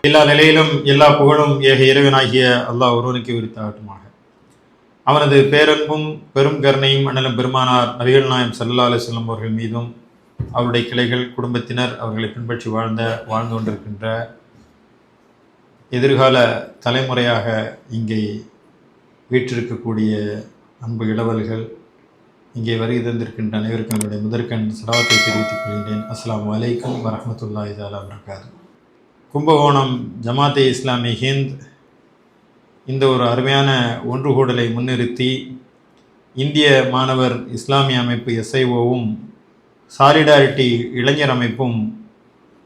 எல்லா நிலையிலும் எல்லா புகழும் ஏக இறைவனாகிய அல்லாஹ் ஒருவனுக்கு உரித்தாகட்டுமாக. அவனது பேரன்பும் பெரும் கருணையும் அண்ணலும் பெருமானார் நபிகள் நாயம் ஸல்லல்லாஹு அலைஹி வஸல்லம் அவர்கள் மீதும் அவருடைய கிளைகள் குடும்பத்தினர் அவர்களை பின்பற்றி வாழ்ந்து கொண்டிருக்கின்ற எதிர்கால தலைமுறையாக இங்கே வீற்றிருக்கக்கூடிய அன்பு இளவல்கள், இங்கே வருகை தந்திருக்கின்ற அனைவருக்கும் என்னுடைய முதற்கண் சலாவத்தை தெரிவித்துக் கொள்கின்றேன். அஸ்ஸலாமு அலைக்கும் வரஹ்மத்துல்லாஹி தஆலா வபரகாத்துஹு. கும்பகோணம் ஜமாத்தே இஸ்லாமி ஹிந்த் இந்த ஒரு அருமையான ஒன்றுகூடலை முன்னிறுத்தி இந்திய மாணவர் இஸ்லாமிய அமைப்பு SIOவும் சாலிடாரிட்டி இளைஞர் அமைப்பும்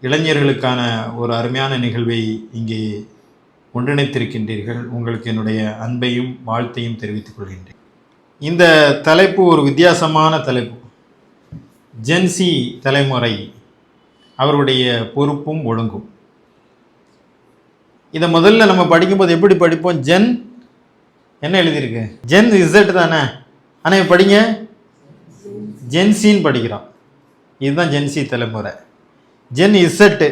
இளைஞர்களுக்கான ஒரு அருமையான நிகழ்வை இங்கே ஒன்றிணைத்திருக்கின்றீர்கள். உங்களுக்கு என்னுடைய அன்பையும் வாழ்த்தையும் தெரிவித்துக் கொள்கின்றேன். இந்த தலைப்பு ஒரு வித்தியாசமான தலைப்பு. ஜென்சி தலைமுறை, அவருடைய பொறுப்பும் ஒழுங்கும். இதை முதல்ல நம்ம படிக்கும்போது எப்படி படிப்போம்? ஜென் என்ன எழுதியிருக்கு? ஜென் இசட் தானே, ஆனால் படிங்க ஜென்சின்னு படிக்கிறோம். இதுதான் ஜென்சி தலைமுறை. Gen Z.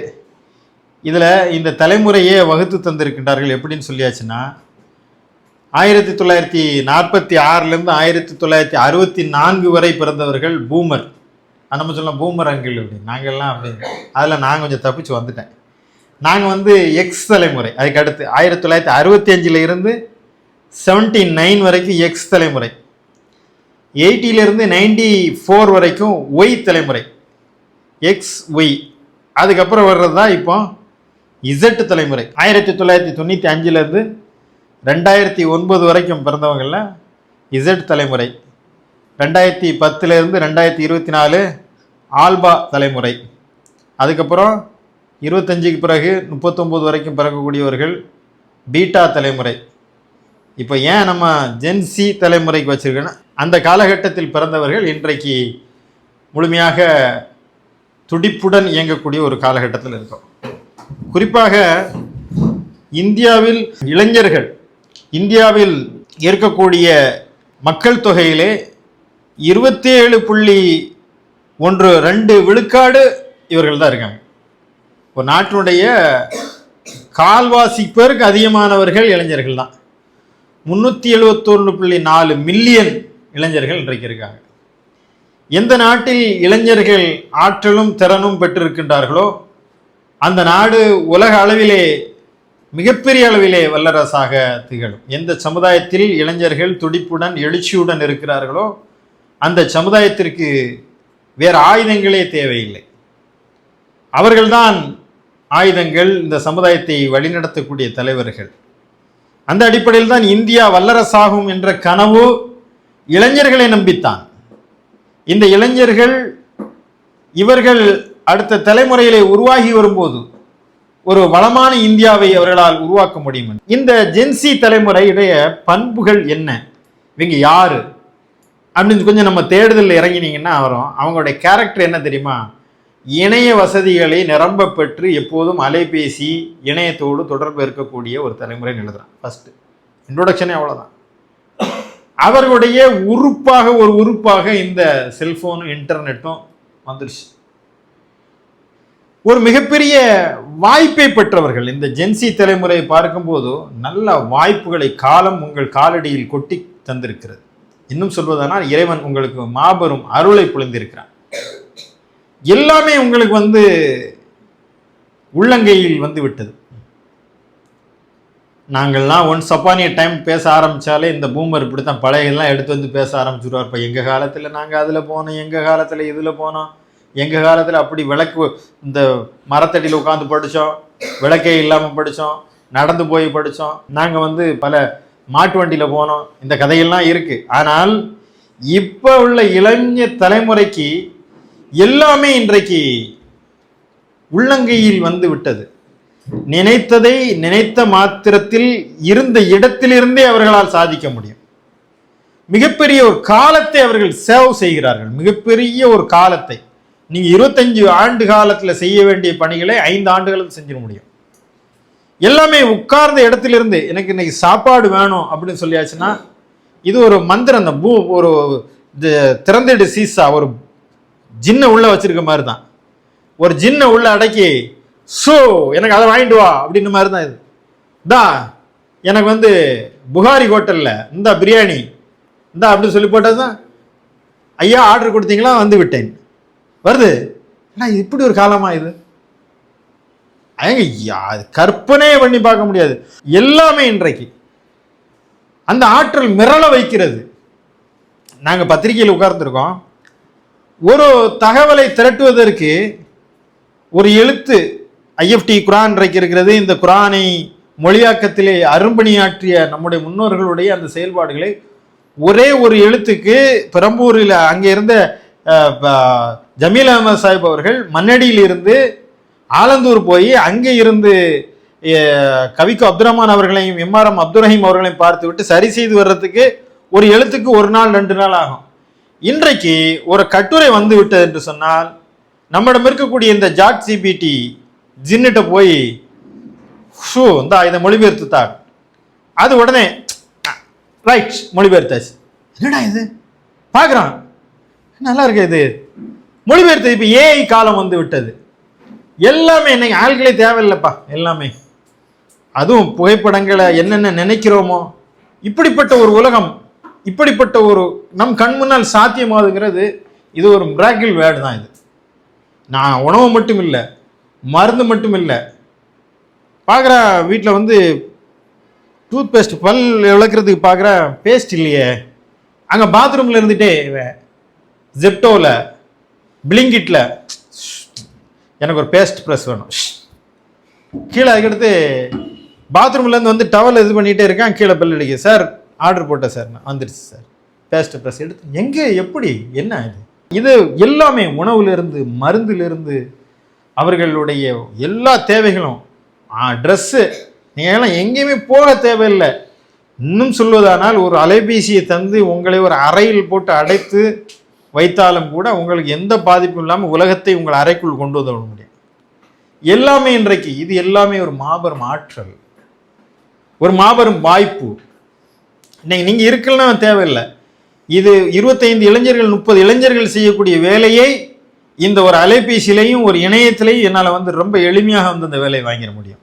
இதில் இந்த தலைமுறையே வகுத்து தந்திருக்கின்றார்கள். எப்படின்னு சொல்லியாச்சுன்னா 1946 1964 வரை பிறந்தவர்கள் பூமர். நம்ம சொல்லலாம் பூமர் அங்கிள் அப்படின்னு. நாங்கள்லாம் அப்படி அதில் நான் கொஞ்சம் தப்பிச்சு வந்துட்டேன். நாங்கள் எக்ஸ் தலைமுறை. அதுக்கு அடுத்து 1965 79 வரைக்கும் எக்ஸ் தலைமுறை. 80 94 வரைக்கும் ஒய் தலைமுறை, எக்ஸ் ஒய். அதுக்கப்புறம் வர்றது தான் இப்போ இசட் தலைமுறை. 1995 2009 வரைக்கும் பிறந்தவங்களில் இசட் தலைமுறை. 2010 2024 ஆல்பா தலைமுறை. அதுக்கப்புறம் 25க்கு பிறகு 39 வரைக்கும் பிறக்கக்கூடியவர்கள் பீட்டா தலைமுறை. இப்போ ஏன் நம்ம ஜென்சி தலைமுறைக்கு வச்சுருக்கோன்னா, அந்த காலகட்டத்தில் பிறந்தவர்கள் இன்றைக்கு முழுமையாக துடிப்புடன் இயங்கக்கூடிய ஒரு காலகட்டத்தில் இருக்கோம். குறிப்பாக இந்தியாவில் இளைஞர்கள், இந்தியாவில் இருக்கக்கூடிய மக்கள் தொகையிலே 27.12 விழுக்காடு இவர்கள் தான் இருக்காங்க. ஒரு நாட்டினுடைய கால்வாசி பேருக்கு அதிகமானவர்கள் இளைஞர்கள் தான். 371.4 மில்லியன் இளைஞர்கள் இன்றைக்கு இருக்காங்க. எந்த நாட்டில் இளைஞர்கள் ஆற்றலும் திறனும் பெற்றிருக்கின்றார்களோ அந்த நாடு உலக அளவிலே மிகப்பெரிய அளவிலே வல்லரசாக திகழும். எந்த சமுதாயத்தில் இளைஞர்கள் துடிப்புடன் எழுச்சியுடன் இருக்கிறார்களோ அந்த சமுதாயத்திற்கு வேறு ஆயுதங்களே தேவையில்லை. அவர்கள்தான் ஆயுதங்கள், இந்த சமுதாயத்தை வழிநடத்தக்கூடிய தலைவர்கள். அந்த அடிப்படையில் தான் இந்தியா வல்லரசாகும் என்ற கனவு இளைஞர்களை நம்பித்தான். இந்த இளைஞர்கள் இவர்கள் அடுத்த தலைமுறையிலே உருவாகி வரும்போது ஒரு வளமான இந்தியாவை அவர்களால் உருவாக்க முடியும். இந்த ஜென்சி தலைமுறையுடைய பண்புகள் என்ன, இவங்க யாரு அப்படின்னு கொஞ்சம் நம்ம தேடுதல் இறங்கினீங்கன்னா வரும். அவங்களுடைய கேரக்டர் என்ன தெரியுமா? இணைய வசதிகளை நிரம்ப பெற்று எப்போதும் அலைபேசி இணையத்தோடு தொடர்பு இருக்கக்கூடிய ஒரு தலைமுறை எழுதுறான். ஃபர்ஸ்ட் இன்ட்ரோடக்ஷனே அவ்வளோதான். அவர்களுடைய ஒரு உறுப்பாக இந்த செல்போனும் இன்டர்நெட்டும் வந்துருச்சு. ஒரு மிகப்பெரிய வாய்ப்பை பெற்றவர்கள் இந்த ஜென்சி தலைமுறையை பார்க்கும்போது நல்ல வாய்ப்புகளை காலம் உங்கள் காலடியில் கொட்டி தந்திருக்கிறது. இன்னும் சொல்வதனால் இறைவன் உங்களுக்கு மாபெரும் அருளை பொழிந்திருக்கிறான். எல்லாமே உங்களுக்கு உள்ளங்கையில் விட்டது. நாங்கள்லாம் ஒன்ஸ் அப்பான் எ டைம் பேச ஆரம்பித்தாலே இந்த பூமர் இப்படித்தான் பழையெல்லாம் எடுத்து பேச ஆரம்பிச்சுடுவார். இப்போ எங்கள் காலத்தில் நாங்கள் அதில் போனோம், எங்கள் காலத்தில் இதில் போனோம், எங்கள் காலத்தில் அப்படி விளக்கு இந்த மரத்தடியில் உட்காந்து படித்தோம், விளக்கே இல்லாமல் படித்தோம், நடந்து போய் படித்தோம், நாங்கள் பல மாட்டு வண்டியில் போனோம், இந்த கதையெல்லாம் இருக்குது. ஆனால் இப்போ உள்ள இளைஞர் தலைமுறைக்கு எல்லாமே இன்றைக்கு உள்ளங்கையில் விட்டது. நினைத்ததை நினைத்த மாத்திரத்தில் இருந்த இடத்திலிருந்தே அவர்களால் சாதிக்க முடியும். மிகப்பெரிய ஒரு காலத்தை அவர்கள் சேவ் செய்கிறார்கள். மிகப்பெரிய ஒரு காலத்தை நீங்க 25 ஆண்டு காலத்தில் செய்ய வேண்டிய பணிகளை 5 ஆண்டுகளுக்கு செஞ்சிட முடியும். எல்லாமே உட்கார்ந்த இடத்திலிருந்து எனக்கு இன்னைக்கு சாப்பாடு வேணும் அப்படின்னு சொல்லியாச்சுன்னா இது ஒரு மந்திரம். அந்த ஒரு திறந்துடு சீசா ஒரு ஜின்ன உள்ள வச்சிருக்க மாதிரி தான். ஒரு ஜின்ன உள்ள அடக்கி ஸோ எனக்கு அதை வாங்கிட்டு வா அப்படின்ற மாதிரி தான் இது. தான் எனக்கு வந்து புகாரி ஹோட்டலில் இந்த பிரியாணி இந்த அப்படின்னு சொல்லி போட்டது தான். ஐயா ஆர்டர் கொடுத்தீங்களா, வந்து விட்டேன், வருது. ஆனால் இப்படி ஒரு காலமா இது? கற்பனையே பண்ணி பார்க்க முடியாது. எல்லாமே இன்றைக்கு அந்த ஆற்றல் மிரள வைக்கிறது. நாங்கள் பத்திரிகையில் உட்கார்ந்துருக்கோம். ஒரு தகவலை திரட்டுவதற்கு ஒரு எழுத்து ஐஎஃப்டி குரான் இன்றைக்கு இருக்கிறது. இந்த குரானை மொழியாக்கத்திலே அரும்பணியாற்றிய நம்முடைய முன்னோர்களுடைய அந்த செயல்பாடுகளை ஒரே ஒரு எழுத்துக்கு பெரம்பூரில் அங்கே இருந்த ஜமீல் அஹமது சாஹிப் அவர்கள் மண்ணடியில் இருந்து ஆலந்தூர் போய் அங்கே இருந்து கவிக்கு அப்துரஹ்மான் அவர்களையும் எம்ஆர்எம் அப்துல் ரஹீம் அவர்களையும் பார்த்து விட்டு சரி செய்து வர்றதுக்கு ஒரு எழுத்துக்கு 1 நாள் 2 நாள் ஆகும். இன்றைக்கு ஒரு கட்டுரை வந்து விட்டது என்று சொன்னால் நம்மிடம் இருக்கக்கூடிய இந்த ஜாட் சிபிடி ஜின்னிட்ட போய் இந்த இதை மொழிபெயர்த்து தான், அது உடனே ரைட் மொழிபெயர்த்தாச்சு. என்னடா இது பார்க்குறான், நல்லா இருக்கு இது மொழிபெயர்த்து. இப்போ ஏஐ காலம் வந்து விட்டது. எல்லாமே இன்னைக்கு ஆள்களே தேவையில்லைப்பா. எல்லாமே அதுவும் புகைப்படங்களை என்னென்ன நினைக்கிறோமோ இப்படிப்பட்ட ஒரு உலகம், இப்படிப்பட்ட ஒரு நம் கண் முன்னால் சாத்தியமாகுங்கிறது இது ஒரு மிராக்கிள் வேர்டு தான். இது நான் உணவு மட்டும் இல்லை, மருந்து மட்டும் இல்லை. பார்க்குற வீட்டில் வந்து டூத் பேஸ்ட் பல் விளக்குறதுக்கு பார்க்குற பேஸ்ட் இல்லையே, அங்கே பாத்ரூமில் இருந்துகிட்டே ஜெப்டோவில் பிளிங்கிட்டில் எனக்கு ஒரு பேஸ்ட் ப்ரெஸ் வேணும், கீழே அதுக்கடுத்து பாத்ரூம்லேருந்து வந்து டவல் இது பண்ணிகிட்டே இருக்கேன், கீழே பெல் அடிக்க, சார் ஆர்டர் போட்டேன் சார், நான் வந்துடுச்சு சார், பேஸ்ட் ப்ரெஸ் எடுத்து எங்கே எப்படி என்ன இது? இது எல்லாமே உணவுலேருந்து மருந்துலேருந்து அவர்களுடைய எல்லா தேவைகளும், ட்ரெஸ்ஸு, நீங்கள் எல்லாம் எங்கேயுமே போக தேவையில்லை. இன்னும் சொல்வதானால் ஒரு அலைபேசியை தந்து உங்களை ஒரு அறையில் போட்டு அடைத்து வைத்தாலும் கூட உங்களுக்கு எந்த பாதிப்பும் இல்லாமல் உலகத்தை உங்கள் அறைக்குள் கொண்டு வர முடியும். எல்லாமே இன்றைக்கு இது எல்லாமே ஒரு மாபெரும் ஆற்றல், ஒரு மாபெரும் வாய்ப்பு. இன்னைக்கு நீங்கள் இருக்கலன்னா தேவையில்லை. இது 25 இளைஞர்கள் 30 இளைஞர்கள் செய்யக்கூடிய வேலையை இந்த ஒரு அலைபேசியிலையும் ஒரு இணையத்திலையும் என்னால் வந்து ரொம்ப எளிமையாக வந்து இந்த வேலையை வாங்கிட முடியும்.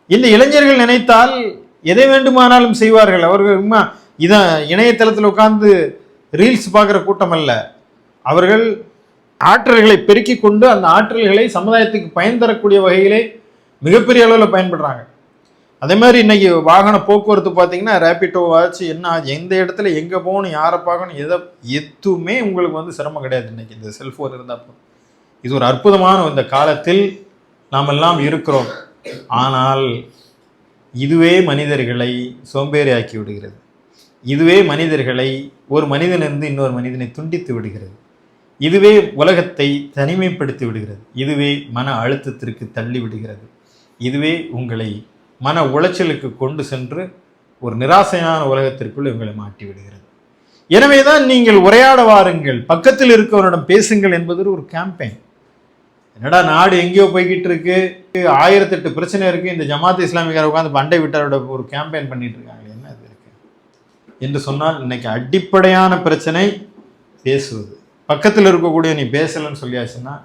இந்த இளைஞர்கள் நினைத்தால் எதை வேண்டுமானாலும் செய்வார்கள். அவர்கள் இதான் இணையதளத்தில் உட்கார்ந்து ரீல்ஸ் பார்க்குற கூட்டம் அல்ல. அவர்கள் ஆற்றல்களை பெருக்கி கொண்டு அந்த ஆற்றல்களை சமுதாயத்துக்கு பயன் தரக்கூடிய வகையிலே மிகப்பெரிய அளவில் பயன்படுறாங்க. அதே மாதிரி இன்னைக்கு வாகன போக்குவரத்து பார்த்தீங்கன்னா ரேபிட்டோ ஆச்சு, என்ன எந்த இடத்துல எங்கே போகணும், யாரை பார்க்கணும், எதுவுமே உங்களுக்கு வந்து சிரமம் கிடையாது. இன்னைக்கு இந்த செல்ஃபோன் இருந்தால் இது ஒரு அற்புதமான இந்த காலத்தில் நாம் எல்லாம் இருக்கிறோம். ஆனால் இதுவே மனிதர்களை சோம்பேறி ஆக்கி விடுகிறது. இதுவே மனிதர்களை ஒரு மனிதனிலிருந்து இன்னொரு மனிதனை துண்டித்து விடுகிறது. இதுவே உலகத்தை தனிமைப்படுத்தி விடுகிறது. இதுவே மன அழுத்தத்திற்கு தள்ளி விடுகிறது. இதுவே உங்களை மன உளைச்சலுக்கு கொண்டு சென்று ஒரு நிராசையான உலகத்திற்குள் உங்களை மாட்டி விடுகிறது. எனவே தான் நீங்கள் உரையாட வாருங்கள், பக்கத்தில் இருக்கவரிடம் பேசுங்கள் என்பது ஒரு கேம்பெயின். என்னடா நாடு எங்கேயோ போய்கிட்டு இருக்கு, 1008 பிரச்சனை இருக்கு, இந்த ஜமாத் இஸ்லாமியர் உட்காந்து பண்டை விட்டாரோட ஒரு கேம்பெயின் பண்ணிட்டு இருக்காங்க, என்ன இது இருக்கு என்று சொன்னால் இன்னைக்கு அடிப்படையான பிரச்சனை பேசுவது. பக்கத்தில் இருக்கக்கூடிய நீ பேசலன்னு சொல்லியாச்சுன்னா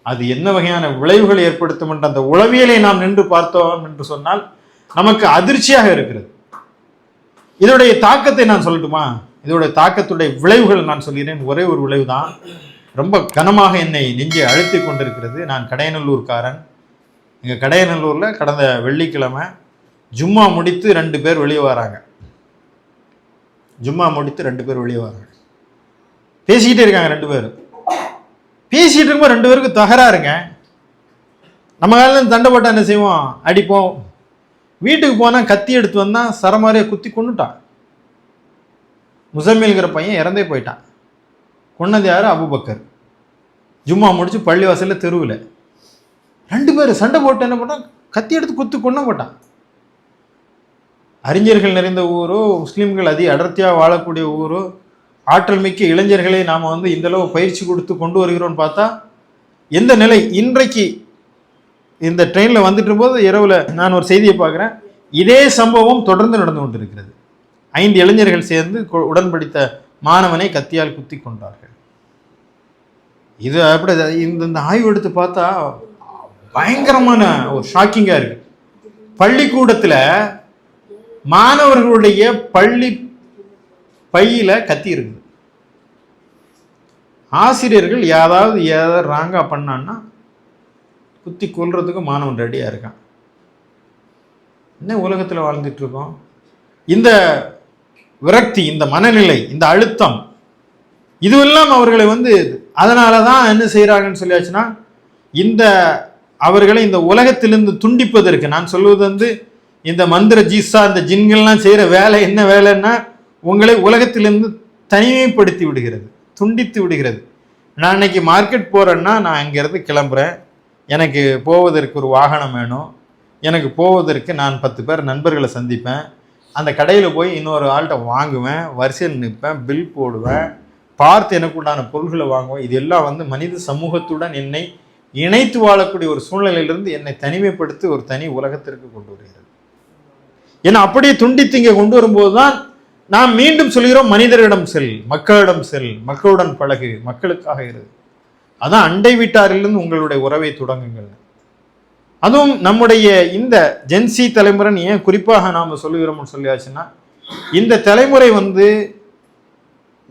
அது என்ன வகையான விளைவுகளை ஏற்படுத்தும் என்ற அந்த உளவியலை நாம் நின்று பார்த்தோம் என்று சொன்னால் நமக்கு அதிர்ச்சியாக இருக்கிறது. இதோடைய தாக்கத்தை நான் சொல்லட்டுமா? இதோடைய தாக்கத்துடைய விளைவுகள் நான் சொல்கிறேன். ஒரே ஒரு விளைவு தான் ரொம்ப கனமாக என்னை நெஞ்சை அழுத்தி கொண்டிருக்கிறது. நான் கடையநல்லூர்காரன். எங்கள் கடையநல்லூரில் கடந்த வெள்ளிக்கிழமை ஜும்மா முடித்து 2 பேர் வெளியே வராங்க. ஜும்மா முடித்து 2 பேர் வெளியே வராங்க. பேசிக்கிட்டே இருக்காங்க 2 பேர். பேசிகிட்டு இருக்கும்போது 2 பேருக்கு தகராறுங்க. நம்ம காலையில் சண்டை போட்டால் என்ன செய்வோம்? அடிப்போம். வீட்டுக்கு போனால் கத்தி எடுத்து வந்தால் சரமாரியை குத்தி கொண்டுட்டான். முசம்மில்கிற பையன் இறந்தே போயிட்டான். கொன்னது யார்? அபுபக்கர். ஜும்மா முடிச்சு பள்ளிவாசலில் தெருவில் 2 பேர் சண்டை போட்டு என்ன பண்ணான்? கத்தி எடுத்து குத்து கொண்டு போட்டான். அறிஞர்கள் நிறைந்த ஊரோ, முஸ்லீம்கள் அடர்த்தியாக வாழக்கூடிய ஊரோ, ஆற்றல் மிக்க இளைஞர்களை நாம் வந்து இந்தளவு பயிற்சி கொடுத்து கொண்டு வருகிறோன்னு பார்த்தா எந்த நிலை? இன்றைக்கு இந்த ட்ரெயினில் வந்துட்டு போது இரவில் நான் ஒரு செய்தியை பார்க்குறேன். இதே சம்பவம் தொடர்ந்து நடந்து கொண்டிருக்கிறது. 5 இளைஞர்கள் சேர்ந்து உடன்படித்த மாணவனை கத்தியால் குத்தி கொண்டார்கள். இது அப்படி இந்த ஆய்வு எடுத்து பார்த்தா பயங்கரமான ஒரு ஷாக்கிங்கா இருக்கு. பள்ளிக்கூடத்துல மாணவர்களுடைய பள்ளி பையில கத்தி இருக்குது. ஆசிரியர்கள் ஏதாவது ராங்கா பண்ணான்னா குத்தி கொல்றதுக்கு மாணவன் ரெடியா இருக்கான். என்ன உலகத்துல வாழ்ந்துட்டு இருக்கோம்? இந்த விரக்தி, இந்த மனநிலை, இந்த அழுத்தம், இதுவெல்லாம் அவர்களை அதனாலதான் என்ன செய்யறாங்கன்னு சொல்லியாச்சுன்னா, இந்த அவர்களை இந்த உலகத்திலிருந்து துண்டிப்பதற்கு, நான் சொல்வது இந்த மந்திர ஜீசா, இந்த ஜின்கள்லாம் செய்யற வேலை என்ன வேலைன்னா, உங்களை உலகத்திலிருந்து தனிமைப்படுத்தி விடுகிறது, துண்டித்து விடுகிறது. நான் இன்னைக்கு மார்க்கெட் போறேன்னா, நான் இங்கிருந்து கிளம்புறேன், எனக்கு போவதற்கு ஒரு வாகனம் வேணும், எனக்கு போவதற்கு நான் 10 பேர் நண்பர்களை சந்திப்பேன், அந்த கடையில் போய் இன்னொரு ஆள்கிட்ட வாங்குவேன், வரிசையில் நிற்பேன், பில் போடுவேன், பார்த்து எனக்கு உண்டான பொருள்களை வாங்குவேன். இது எல்லாம் மனித சமூகத்துடன் என்னை இணைத்து வாழக்கூடிய ஒரு சூழ்நிலையிலிருந்து என்னை தனிமைப்படுத்தி ஒரு தனி உலகத்திற்கு கொண்டு வருகிறது. ஏன்னா அப்படியே துண்டித்து இங்கே கொண்டு வரும்போது தான் நாம் மீண்டும் சொல்கிறோம், மனிதரிடம் செல், மக்களிடம் செல், மக்களுடன் பழகு, மக்களுக்காக இரு. அதான் அண்டை வீட்டாரிலிருந்து உங்களுடைய உறவை தொடங்குங்கள். அதுவும் நம்முடைய இந்த ஜென்சி தலைமுறை ஏன் குறிப்பாக நாம் சொல்லுகிறோம்னு சொல்லியாச்சுன்னா, இந்த தலைமுறை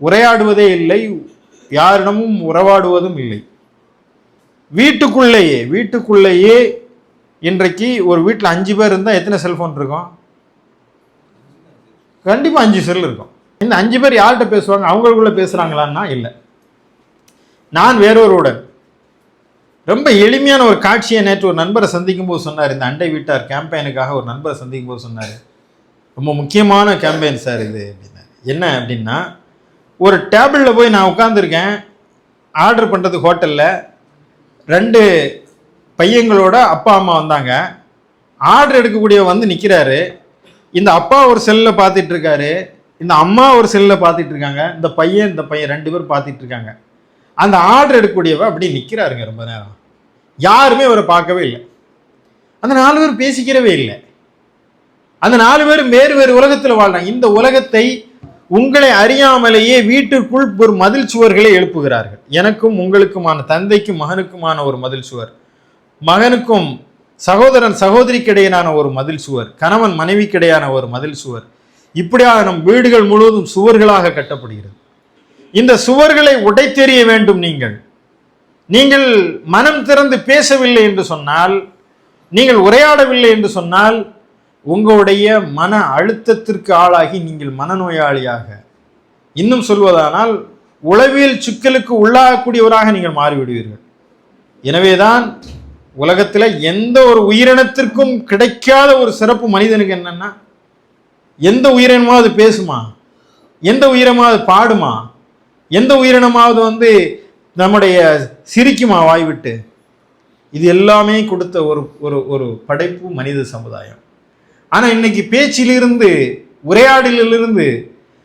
உரையாடுவதே இல்லை, யாரிடமும் உறவாடுவதும் இல்லை. வீட்டுக்குள்ளேயே இன்றைக்கு ஒரு வீட்டில் 5 பேர் இருந்தால் எத்தனை செல்போன் இருக்கும்? கண்டிப்பா 5 செல் இருக்கும். இந்த 5 பேர் யார்கிட்ட பேசுவாங்க? அவங்களுக்குள்ள பேசுறாங்களான்னா இல்லை. நான் வேறொருடன் ரொம்ப எளிமையான ஒரு காட்சியை நேற்று ஒரு நண்பரை சந்திக்கும் போது சொன்னார். இந்த அண்டை வீட்டார் கேம்பெயினுக்காக ஒரு நண்பரை சந்திக்கும் போது சொன்னார், ரொம்ப முக்கியமான கேம்பெயின் சார் இது அப்படின்னா. என்ன அப்படின்னா, ஒரு டேபிளில் போய் நான் உட்காந்துருக்கேன், ஆர்டர் பண்ணுறது ஹோட்டலில், 2 பையங்களோட அப்பா அம்மா வந்தாங்க. ஆர்டர் எடுக்கக்கூடிய நிற்கிறாரு. இந்த அப்பா ஒரு செல்லில் பார்த்துட்டு இருக்காரு, இந்த அம்மா ஒரு செல்லில் பார்த்துட்டு இருக்காங்க, இந்த பையன் 2 பேர் பார்த்துட்டு இருக்காங்க. அந்த ஆர்டர் எடுக்கக்கூடியவ அப்படி நிற்கிறாருங்க ரொம்ப நேரம். யாருமே அவரை பார்க்கவே இல்லை. அந்த 4 பேர் பேசிக்கிறவே இல்லை. அந்த 4 பேரும் வேறு உலகத்தில் வாழ்றாங்க. இந்த உலகத்தை உங்களை அறியாமலேயே வீட்டிற்குள் ஒரு மதில் சுவர்களை எழுப்புகிறார்கள். எனக்கும் உங்களுக்குமான, தந்தைக்கும் மகனுக்குமான ஒரு மதில் சுவர், மகனுக்கும் சகோதரன் சகோதரிக்கிடையான ஒரு மதில் சுவர், கணவன் மனைவிக்கிடையான ஒரு மதில் சுவர். இப்படியாக நம் வீடுகள் முழுவதும் சுவர்களாக கட்டப்படுகிறது. இந்த சுவர்களை உடைத்தெறிய வேண்டும். நீங்கள் மனம் திறந்து பேசவில்லை என்று சொன்னால், நீங்கள் உரையாடவில்லை என்று சொன்னால், உங்களுடைய மன அழுத்தத்திற்கு ஆளாகி நீங்கள் மனநோயாளியாக, இன்னும் சொல்வதானால் உளவியல் சிக்கலுக்கு உள்ளாகக்கூடியவராக நீங்கள் மாறிவிடுவீர்கள். எனவேதான் உலகத்தில் எந்த ஒரு உயிரினத்திற்கும் கிடைக்காத ஒரு சிறப்பு மனிதனுக்கு என்னன்னா, எந்த உயிரினமாவது பேசுமா, எந்த உயிரினமாவது பாடுமா, எந்த உயிரினமாவது நம்முடைய சிரிக்குமா வாய்விட்டு? இது எல்லாமே கொடுத்த ஒரு படைப்பு மனித சமுதாயம். ஆனா இன்னைக்கு பேச்சிலிருந்து, உரையாடலிலிருந்து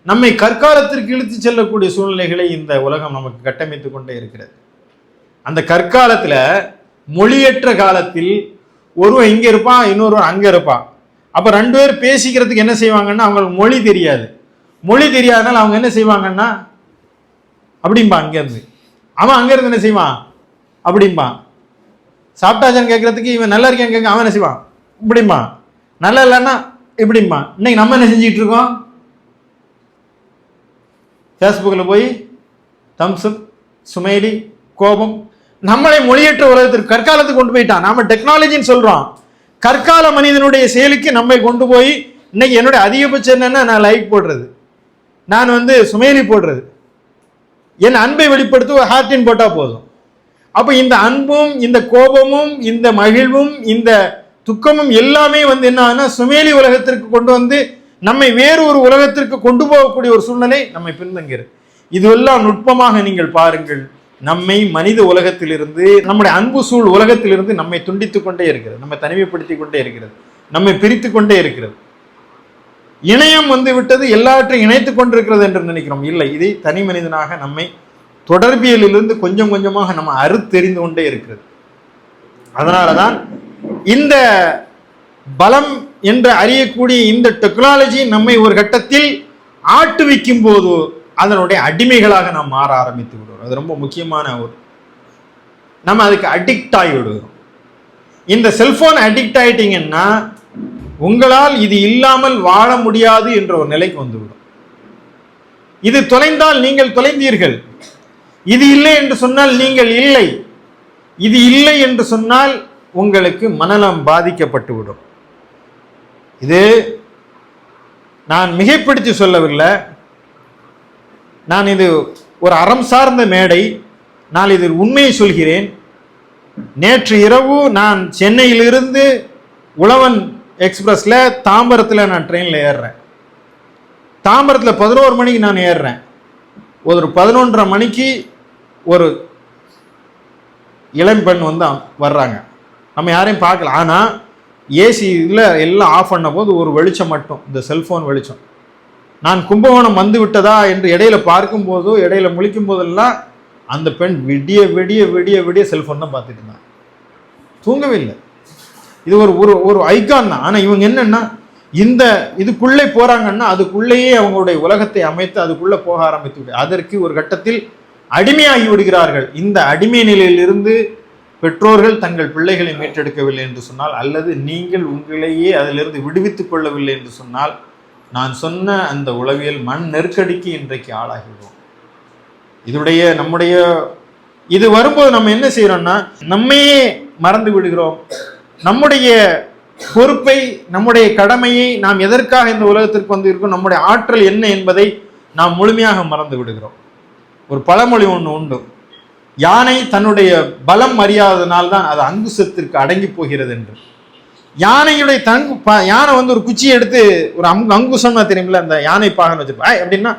நம்மை கற்காலத்திற்கு இழுத்து செல்லக்கூடிய சூழ்நிலைகளை இந்த உலகம் நமக்கு கட்டமைத்து கொண்டே இருக்கிறது. அந்த கற்காலத்துல, மொழியற்ற காலத்தில் ஒருவன் இங்க இருப்பான், இன்னொருவன் அங்க இருப்பான். அப்ப 2 பேர் பேசிக்கிறதுக்கு என்ன செய்வாங்கன்னா, அவங்களுக்கு மொழி தெரியாது. மொழி தெரியாதனால அவங்க என்ன செய்வாங்கன்னா, அப்படிம்பா அங்கிருந்து, அவன் அங்கிருந்து என்ன செய்வான் அப்படிம்பான். சாப்பிட்டாச்சான்னு கேட்கறதுக்கு இவன் நல்லா இருக்கேன்னு கேட்க அவன் என்ன செய்வான் இப்படிம்பா, நல்லா இல்லைன்னா இப்படிம்பா. இன்னைக்கு நம்ம என்ன செஞ்சுட்டு இருக்கோம்? ஃபேஸ்புக்கில் போய் தம்ஸ்அப், சுமைலி, கோபம், நம்மளை மொழியற்ற உலகத்திற்கு, கற்காலத்துக்கு கொண்டு போயிட்டான். நாம டெக்னாலஜின்னு சொல்றோம். கற்கால மனிதனுடைய செயலுக்கு நம்மை கொண்டு போய், இன்னைக்கு என்னுடைய அதிகபட்சம் என்னன்னா, நான் லைக் போடுறது, நான் சுமைலி போடுறது, என் அன்பை வெளிப்படுத்த ஒரு ஹார்டின் போட்டா போதும். அப்ப இந்த அன்பும், இந்த கோபமும், இந்த மகிழ்வும், இந்த துக்கமும் எல்லாமே என்ன சுமேலி உலகத்திற்கு கொண்டு நம்மை வேறு ஒரு உலகத்திற்கு கொண்டு போகக்கூடிய ஒரு சூழ்நிலை நம்மை பின்தங்கிறது. இதுவெல்லாம் நுட்பமாக நீங்கள் பாருங்கள். நம்மை மனித உலகத்திலிருந்து, நம்முடைய அன்பு சூழ் உலகத்திலிருந்து நம்மை துண்டித்துக் கொண்டே இருக்கிறது, நம்மை தனிமைப்படுத்திக் கொண்டே இருக்கிறது, நம்மை பிரித்து கொண்டே இருக்கிறது. இணையம் விட்டது, எல்லாவற்றையும் இணைத்துக் கொண்டிருக்கிறது என்று நினைக்கிறோம். இல்லை, இதை தனி மனிதனாக நம்மை தொடர்பியலிலிருந்து கொஞ்சம் கொஞ்சமாக நம்ம அறுத்தெறிந்து கொண்டே இருக்கிறது. அதனாலதான் இந்த பலம் என்று அறியக்கூடிய இந்த டெக்னாலஜி நம்மை ஒரு கட்டத்தில் ஆட்டுவிக்கும் போது அதனுடைய அடிமைகளாக நாம் மாற ஆரம்பித்து விடுவோம். அது ரொம்ப முக்கியமான நம்ம அதுக்கு அடிக்ட் ஆகி விடுவோம். இந்த செல்போன் அடிக்ட் ஆயிட்டீங்கன்னா உங்களால் இது இல்லாமல் வாழ முடியாது என்ற ஒரு நிலைக்கு வந்துவிடும். இது தொலைந்தால் நீங்கள் தொலைந்தீர்கள், இது இல்லை என்று சொன்னால் நீங்கள் இல்லை, இது இல்லை என்று சொன்னால் உங்களுக்கு மனநலம் பாதிக்கப்பட்டு விடும். இது நான் மிகைப்படுத்தி சொல்லவில்லை, நான் இது ஒரு அறம் சார்ந்த மேடை, நான் இதில் உண்மையை சொல்கிறேன். நேற்று இரவு நான் சென்னையிலிருந்து உழவன் எக்ஸ்பிரஸ்ல தாம்பரத்தில் நான் ட்ரெயினில் ஏறுறேன். தாம்பரத்தில் 11 மணிக்கு நான் ஏறுறேன். ஒரு 11:30 மணிக்கு ஒரு இளம்பெண் வந்து வர்றாங்க. நம்ம யாரையும் பார்க்கல, ஆனால் ஏசி இதில் எல்லாம் ஆஃப் பண்ண போது ஒரு வெளிச்சம் மட்டும், இந்த செல்ஃபோன் வெளிச்சம். நான் கும்பகோணம் வந்து விட்டதா என்று இடையில பார்க்கும்போதோ இடையில முழிக்கும் போதெல்லாம் அந்த பெண் விடிய விடிய விடிய விடிய செல்ஃபோன் தான் பார்த்துட்டு இருந்தாங்க, தூங்கவே இல்லை. இது ஒரு ஒரு ஒரு ஐகான் தான். ஆனால் இவங்க என்னன்னா இந்த இதுக்குள்ளே போறாங்கன்னா அதுக்குள்ளேயே அவங்களுடைய உலகத்தை அமைத்து அதுக்குள்ளே போக ஆரம்பித்து விடு, அதற்கு ஒரு கட்டத்தில் அடிமையாகி விடுகிறார்கள். இந்த அடிமை நிலையிலிருந்து பெற்றோர்கள் தங்கள் பிள்ளைகளை மீட்டெடுக்கவில்லை என்று சொன்னால், அல்லது நீங்கள் உங்களையே அதிலிருந்து விடுவித்துக் கொள்ளவில்லை என்று சொன்னால், நான் சொன்ன அந்த உளவியல் மண் நெருக்கடிக்கு இன்றைக்கு ஆளாகிவிடுவோம். இதனுடைய நம்முடைய இது வரும்போது நம்ம என்ன செய்யறோம்னா நம்மையே மறந்து விடுகிறோம். நம்முடைய பொறுப்பை, நம்முடைய கடமையை, நாம் எதற்காக இந்த உலகத்திற்கு வந்து இருக்கோம், நம்முடைய ஆற்றல் என்ன என்பதை நாம் முழுமையாக மறந்து விடுகிறோம். ஒரு பழமொழி ஒன்று உண்டு, யானை தன்னுடைய பலம் அறியாததனால்தான் அது அங்குசத்திற்கு அடங்கி போகிறது என்று. யானையுடைய யானை வந்து ஒரு குச்சியை எடுத்து ஒரு அங்குசம்னா தெரியுமில்ல, அந்த யானை பாகன்னு வச்சிருப்பா அப்படின்னா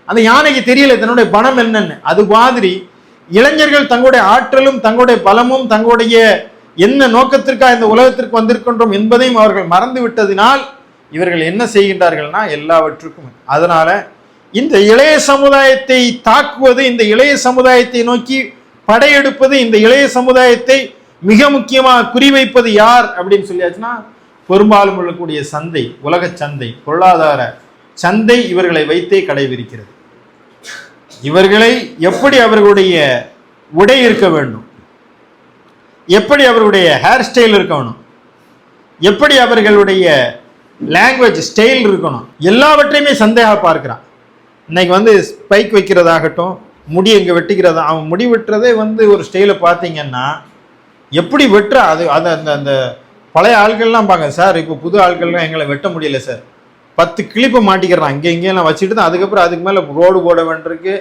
அந்த யானைக்கு தெரியல தன்னுடைய பலம் என்னன்னு. அது மாதிரி இளைஞர்கள் தங்களுடைய ஆற்றலும் தங்களுடைய பலமும் தங்களுடைய என்ன நோக்கத்திற்காக இந்த உலகத்திற்கு வந்திருக்கின்றோம் என்பதையும் அவர்கள் மறந்து விட்டதினால் இவர்கள் என்ன செய்கின்றார்கள்னா எல்லாவற்றுக்கும். அதனால இந்த இளைய சமுதாயத்தை தாக்குவது, இந்த இளைய சமுதாயத்தை நோக்கி படையெடுப்பது, இந்த இளைய சமுதாயத்தை மிக முக்கியமாக குறிவைப்பது யார் அப்படின்னு சொல்லியாச்சுன்னா பெரும்பாலும் உள்ளக்கூடிய சந்தை, உலக சந்தை, பொருளாதார சந்தை இவர்களை வைத்தே கடைபிடிக்கிறது. இவர்களை எப்படி அவர்களுடைய உடை இருக்க வேண்டும், எப்படி அவர்களுடைய ஹேர் ஸ்டைல் இருக்கணும், எப்படி அவர்களுடைய லாங்குவேஜ் ஸ்டைல் இருக்கணும், எல்லாவற்றையுமே சந்தேக பார்க்கிறான். இன்னைக்கு வந்து ஸ்பைக் வைக்கிறதாகட்டும், முடி எங்கே வெட்டிக்கிறதா, அவன் முடி வெட்டுறதே வந்து ஒரு ஸ்டைலை பார்த்தீங்கன்னா எப்படி வெட்டுறா அது அது அந்த அந்த பழைய ஆட்கள்லாம் பார்க்க சார், இப்போ புது ஆட்கள்லாம் எங்களை வெட்ட முடியல சார், 10 கிளிப்பை மாட்டிக்கிறான் இங்கே இங்கேலாம் வச்சுட்டு தான் அதுக்கப்புறம் அதுக்கு மேலே ரோடு போட வேண்டியிருக்கு,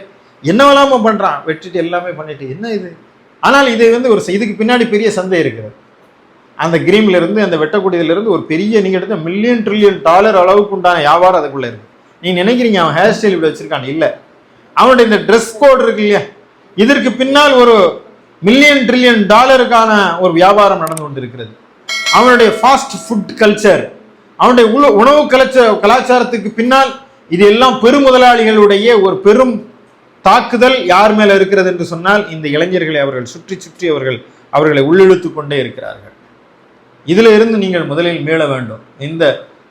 என்னவெல்லாம பண்ணுறான், வெட்டிட்டு எல்லாமே பண்ணிட்டு என்ன இது. ஆனால் இது வந்து ஒரு இதுக்கு பின்னாடி பெரிய சந்தை இருக்கிறது. அந்த கிரீம்ல இருந்து அந்த வெட்டக்கூடியதுலேருந்து ஒரு பெரிய நீங்கள் எடுத்த $1 trillion அளவுக்கு உண்டான வியாபாரம் அதுக்குள்ளே இருக்கு. நீங்க நினைக்கிறீங்க அவன் ஹேர் ஸ்டைல் இப்படி வச்சிருக்கான், இல்லை, அவனுடைய இந்த ட்ரெஸ் கோட் இருக்கு இல்லையா, இதற்கு பின்னால் ஒரு $1 trillion ஒரு வியாபாரம் நடந்து கொண்டு இருக்கிறது. அவனுடைய ஃபாஸ்ட் ஃபுட் கல்ச்சர், அவனுடைய உணவு கலாச்சாரத்துக்கு பின்னால் இது எல்லாம் பெருமுதலாளிகளுடைய ஒரு பெரும் தாக்குதல் யார் மேல இருக்கிறது என்று சொன்னால் இந்த இளைஞர்களை அவர்கள் சுற்றி சுற்றி அவர்களை உள்ளிழுத்து கொண்டே இருக்கிறார்கள். இதுல இருந்து நீங்கள் முதலில் மீள வேண்டும்.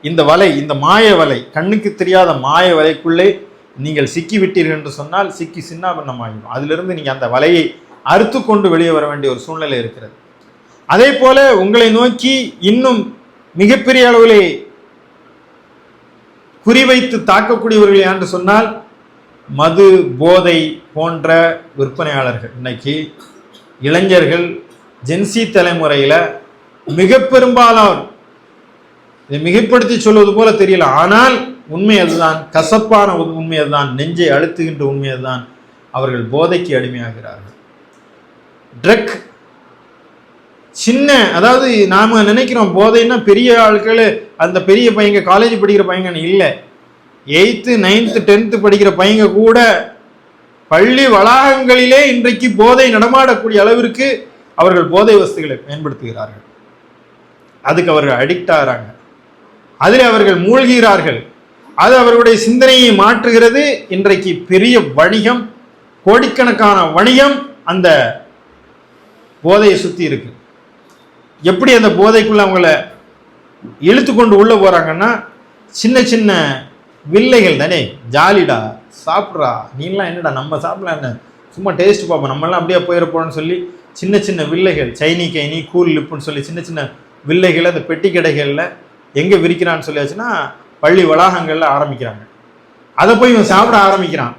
இந்த வலை, இந்த மாய வலை, கண்ணுக்கு தெரியாத மாய வலைக்குள்ளே நீங்கள் சிக்கி விட்டீர்கள் என்று சொன்னால் சிக்கி சின்னாபின்னமாகிடும். அதிலிருந்து நீங்க அந்த வலையை அறுத்து கொண்டு வெளியே வர வேண்டிய ஒரு சூழ்நிலை இருக்கிறது. அதே போல உங்களை நோக்கி இன்னும் மிகப்பெரிய அளவிலே குறிவைத்து தாக்கக்கூடியவர்கள் என்று சொன்னால் மது, போதை போன்ற விற்பனையாளர்கள். இன்னைக்கு இளைஞர்கள் ஜென்சி தலைமுறையில் மிக பெரும்பாலான, இதை மிகைப்படுத்தி சொல்வது போல தெரியல, ஆனால் உண்மை அதுதான், கசப்பான உண்மை அதுதான், நெஞ்சை அழுத்துகின்ற உண்மை அதுதான். அவர்கள் போதைக்கு அடிமையாகிறார்கள். ட்ரக் சின்ன, அதாவது நாம நினைக்கிறோம் போதைன்னா பெரிய ஆட்கள், அந்த பெரிய பையங்க காலேஜ் படிக்கிற பையங்க இல்லை, 8th 9th 10th படிக்கிற பையங்க கூட பள்ளி வளாகங்களிலே இன்றைக்கு போதை நடமாடக்கூடிய அளவிற்கு அவர்கள் போதை வஸ்துகளை பயன்படுத்துகிறார்கள். அதுக்கு அவர்கள் அடிக்ட் ஆகிறாங்க, அதில் அவர்கள் மூழ்கிறார்கள். அது அவர்களுடைய சிந்தனையை மாற்றுகிறது. இன்றைக்கு பெரிய வணிகம், கோடிக்கணக்கான வணிகம் அந்த போதையை சுற்றி இருக்கு. எப்படி அந்த போதைக்குள்ள அவங்கள இழுத்து கொண்டு உள்ள போறாங்கன்னா, சின்ன சின்ன வில்லைகள் தானே, ஜாலிடா, சாப்பிட்றா, நீலாம் என்னடா நம்ம சாப்பிடலாம், என்ன சும்மா டேஸ்ட் பார்ப்போம், நம்மளாம் அப்படியே போயிட போறோம்னு சொல்லி சின்ன சின்ன வில்லைகள், சைனி கைனி கூல் லிப்புன்னு சொல்லி சின்ன சின்ன வில்லைகளை அந்த பெட்டி கடைகளில் எங்கே விற்கிறான்னு சொல்லியாச்சுன்னா பள்ளி வளாகங்களில் ஆரம்பிக்கிறாங்க. அதை போய் இவன் சாப்பிட ஆரம்பிக்கிறான்,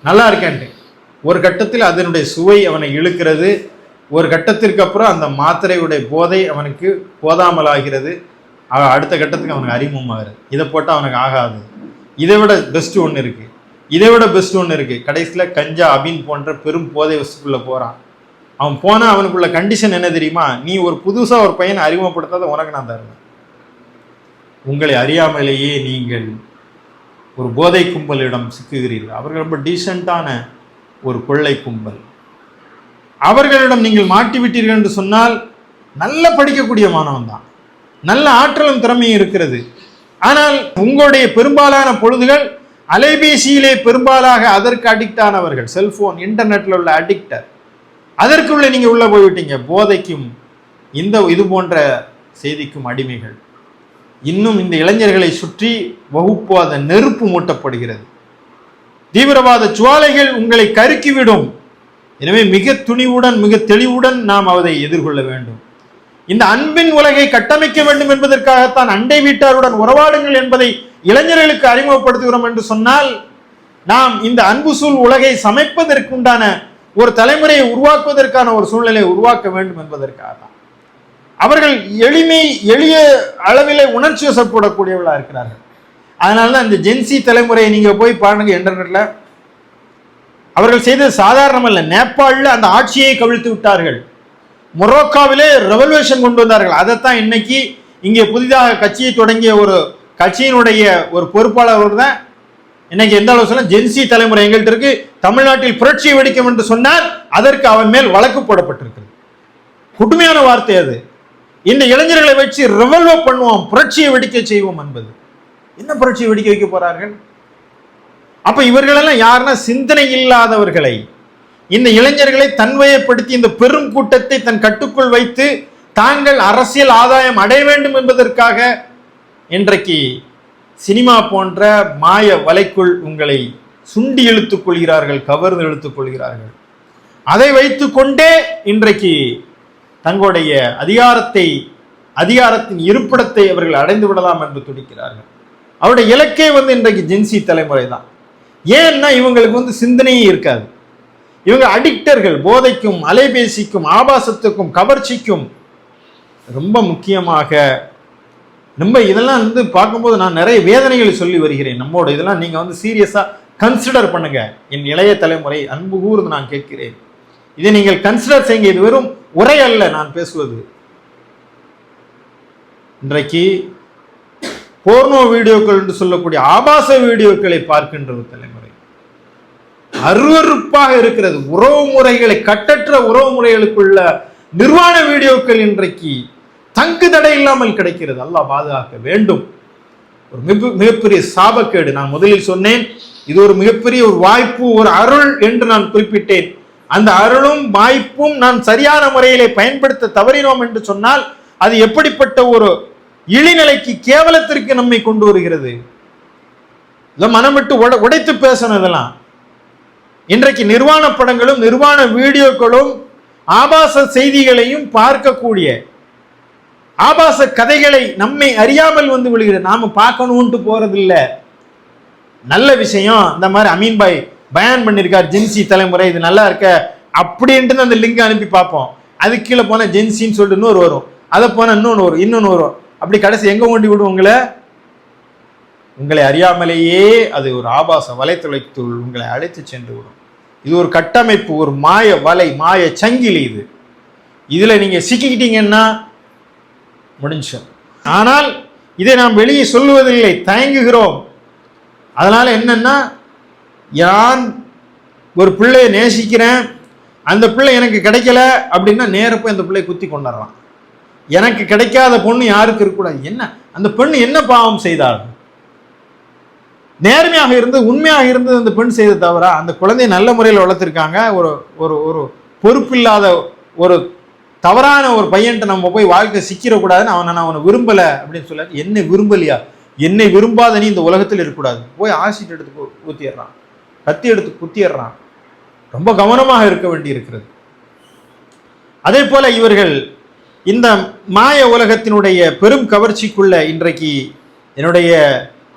நல்லா இருக்கேன்ட்டு. ஒரு கட்டத்தில் அதனுடைய சுவை அவனை இழுக்கிறது. ஒரு கட்டத்திற்கு அப்புறம் அந்த மாத்திரையுடைய போதை அவனுக்கு போதாமல் ஆகிறது. அடுத்த கட்டத்துக்கு அவனுக்கு அறிமுகமாகிறது. இதை போட்டால் அவனுக்கு ஆகாது, இதை விட பெஸ்ட்டு ஒன்று இருக்குது, இதை விட பெஸ்ட் ஒன்று இருக்குது. கடைசியில் கஞ்சா அபின் போன்ற பெரும் போதை வஸ்துக்குள்ளே போகிறான். அவன் போனால் அவனுக்குள்ள கண்டிஷன் என்ன தெரியுமா? நீ ஒரு புதுசாக ஒரு பையனை அறிமுகப்படுத்தாத உனக்கு நான் தருவேன். உங்களை அறியாமலேயே நீங்கள் ஒரு போதை கும்பலிடம் சிக்குகிறீர்கள். அவர்கள் ரொம்ப டீசெண்டான ஒரு கொள்ளை கும்பல். அவர்களிடம் நீங்கள் மாட்டிவிட்டீர்கள் என்று சொன்னால் நல்ல படிக்கக்கூடிய மாணவன் தான், நல்ல ஆற்றலும் திறமையும் இருக்கிறது. ஆனால் உங்களுடைய பெரும்பாலான பொழுதுகள் அலைபேசியிலே பெரும்பாலாக அதற்கு அடிக்ட் ஆனவர்கள், செல்போன் இன்டர்நெட்ல உள்ள அடிக்டர், அதற்குள்ள நீங்க உள்ள போய்விட்டீங்க. போதைக்கும் இது போன்ற செய்திக்கும் அடிமைகள். இன்னும் இந்த இளைஞர்களை சுற்றி வகுப்பாத நெருப்பு மூட்டப்படுகிறது. தீவிரவாத ஜுவாலைகள் உங்களை கருக்கிவிடும். எனவே மிக துணிவுடன் மிக தெளிவுடன் நாம் அதை எதிர்கொள்ள வேண்டும். இந்த அன்பின் உலகை கட்டமைக்க வேண்டும் என்பதற்காகத்தான் அண்டை வீட்டாருடன் உறவாடுங்கள் என்பதை இளைஞர்களுக்கு அறிமுகப்படுத்துகிறோம் என்று சொன்னால், நாம் இந்த அன்பு சூழ் உலகை சமைப்பதற்குண்டான ஒரு தலைமுறையை உருவாக்குவதற்கான ஒரு சூழ்நிலையை உருவாக்க வேண்டும் என்பதற்காக தான். அவர்கள் எளிய அளவிலே உணர்ச்சி வசப்படக்கூடியவர்களாக இருக்கிறார்கள். அதனாலதான் இந்த ஜென்சி தலைமுறையை நீங்க போய் பாருங்க இன்டர்நெட்ல. அவர்கள் செய்தது சாதாரணம் அல்ல. நேபாளில் அந்த ஆட்சியை கவிழ்த்து விட்டார்கள். மொரோக்காவிலே ரெவல்யூஷன் கொண்டு வந்தார்கள். அதைத்தான் இன்னைக்கு இங்கே புதிதாக கட்சியை தொடங்கிய ஒரு கட்சியினுடைய ஒரு பொறுப்பாளர் தான் இன்னைக்கு எந்த அளவு சொல்ல, ஜென்சி தலைமுறை எங்கள்கிட்ட இருக்கு, தமிழ்நாட்டில் புரட்சியை வெடிக்கும் என்று சொன்னால் அதற்கு அவன் மேல் வழக்கு போடப்பட்டிருக்கிறது. கொடுமையான வார்த்தை அது. இந்த இளைஞர்களை வச்சு ரெவல்வ் பண்ணுவோம், புரட்சியை வெடிக்க செய்வோம் என்பது. என்ன புரட்சியை வெடிக்க வைக்க போறார்கள்? அப்ப இவர்களெல்லாம் யாருன்னா சிந்தனை இல்லாதவர்களை, இந்த இளைஞர்களை தன்வயப்படுத்தி இந்த பெரும் கூட்டத்தை தன் கட்டுக்குள் வைத்து தாங்கள் அரசியல் ஆதாயம் அடைய வேண்டும் என்பதற்காக இன்றைக்கு சினிமா போன்ற மாய வலைக்குள் உங்களை சுண்டி இழுத்துக் கொள்கிறார்கள், கவர்ந்து இழுத்துக் கொள்கிறார்கள். அதை வைத்து கொண்டே இன்றைக்கு தங்களுடைய அதிகாரத்தின் இருப்பிடத்தை அவர்கள் அடைந்து விடலாம் என்று துடிக்கிறார்கள். அவருடைய இலக்கே இன்றைக்கு ஜென்சி தலைமுறை தான். ஏன்னா இவங்களுக்கு சிந்தனையே இருக்காது. இவங்க அடிக்டர்கள், போதைக்கும் அலைபேசிக்கும் ஆபாசத்துக்கும் கவர்ச்சிக்கும். ரொம்ப முக்கியமாக நம்ம இதெல்லாம் பார்க்கும்போது நான் நிறைய வேதனைகளை சொல்லி வருகிறேன். நம்மோட இதெல்லாம் நீங்க சீரியஸா கன்சிடர் பண்ணுங்க. என் இளைய தலைமுறை அன்பு கூர்ந்து நான் கேட்கிறேன், இதை நீங்கள் கன்சிடர் செய்யுங்க. இது வெறும் உரை அல்ல நான் பேசுவது. இன்றைக்கு போர்னோ வீடியோக்கள் என்று சொல்லக்கூடிய ஆபாச வீடியோக்களை பார்க்கின்ற ஒரு தலைமுறை அருவருப்பாக இருக்கிறது. உறவு முறைகளை, கட்டற்ற உறவு முறைகளுக்குள்ள நிர்வாண வீடியோக்கள் இன்றைக்கு தங்கு தடை இல்லாமல் கிடைக்கிறது. அல்லாஹ் பாதுகாக்க வேண்டும். ஒரு மிகப்பெரிய சாபக்கேடு. நான் முதலில் சொன்னேன், இது ஒரு மிகப்பெரிய ஒரு வாய்ப்பு, ஒரு அருள் என்று நான் குறிப்பிட்டேன். அந்த அருளும் வாய்ப்பும் நான் சரியான முறையிலே பயன்படுத்த தவறினோம் என்று சொன்னால் அது எப்படிப்பட்ட ஒரு இழிநிலைக்கு, கேவலத்திற்கு நம்மை கொண்டு வருகிறது. மனம் விட்டு உடைத்து பேசணும். இதெல்லாம் இன்றைக்கு நிர்வாண படங்களும் நிர்வாண வீடியோக்களும் ஆபாச செய்திகளையும் பார்க்கக்கூடிய ஆபாச கதைகளை நம்மை அறியாமல் விழுகிறது. நாம பார்க்கணும்ட்டு போறதில்லை. நல்ல விஷயம், இந்த மாதிரி அமீன் பாய் பயான் பண்ணியிருக்கார், ஜென்சி தலைமுறை இது நல்லா இருக்க அப்படின்ட்டு அந்த லிங்க் அனுப்பி பார்ப்போம். அது கீழே போனால் ஜென்சின்னு சொல்லிட்டு இன்னொரு வரும், அதை போனால் இன்னொன்று வரும். அப்படி கடைசி எங்கே கொண்டு விடும் உங்களை அறியாமலேயே அது ஒரு ஆபாச வலைத்தொலைத்துள் உங்களை அழைத்து சென்று விடும். இது ஒரு கட்டமைப்பு, ஒரு மாய வலை, மாய சங்கிலி. இதில் நீங்கள் சிக்கிக்கிட்டீங்கன்னா முடிஞ்சு. ஆனால் இதை நாம் வெளியே சொல்லுவதில்லை, தயங்குகிறோம். அதனால என்னன்னா, நான் ஒரு பிள்ளையை நேசிக்கிறேன், அந்த பிள்ளை எனக்கு கிடைக்கல அப்படின்னா நேரப்போ அந்த பிள்ளையை குத்தி கொண்டாடலாம். எனக்கு கிடைக்காத பொண்ணு யாருக்கு இருக்கக்கூடாது. என்ன அந்த பெண் என்ன பாவம் செய்தாள்? நேர்மையாக இருந்து உண்மையாக இருந்து அந்த பெண் செய்த தவிர அந்த குழந்தையை நல்ல முறையில் வளர்த்துருக்காங்க. ஒரு ஒரு ஒரு பொறுப்பில்லாத ஒரு தவறான ஒரு பையன்ட்டு நம்ம போய் வாழ்க்கை சிக்கிடக்கூடாதுன்னு அவனை விரும்பலை அப்படின்னு சொல்ல, என்னை விரும்பலையா, என்னை விரும்பாத நீ இந்த உலகத்தில் இருக்கக்கூடாது, போய் ஆசிட் எடுத்து ஊத்திடுறான், கத்தி எடுத்து குத்திடுறான். ரொம்ப கவனமாக இருக்க வேண்டி இருக்கிறது. அதே போல இவர்கள் இந்த மாய உலகத்தினுடைய பெரும் கவர்ச்சிக்குள்ள இன்றைக்கு என்னுடைய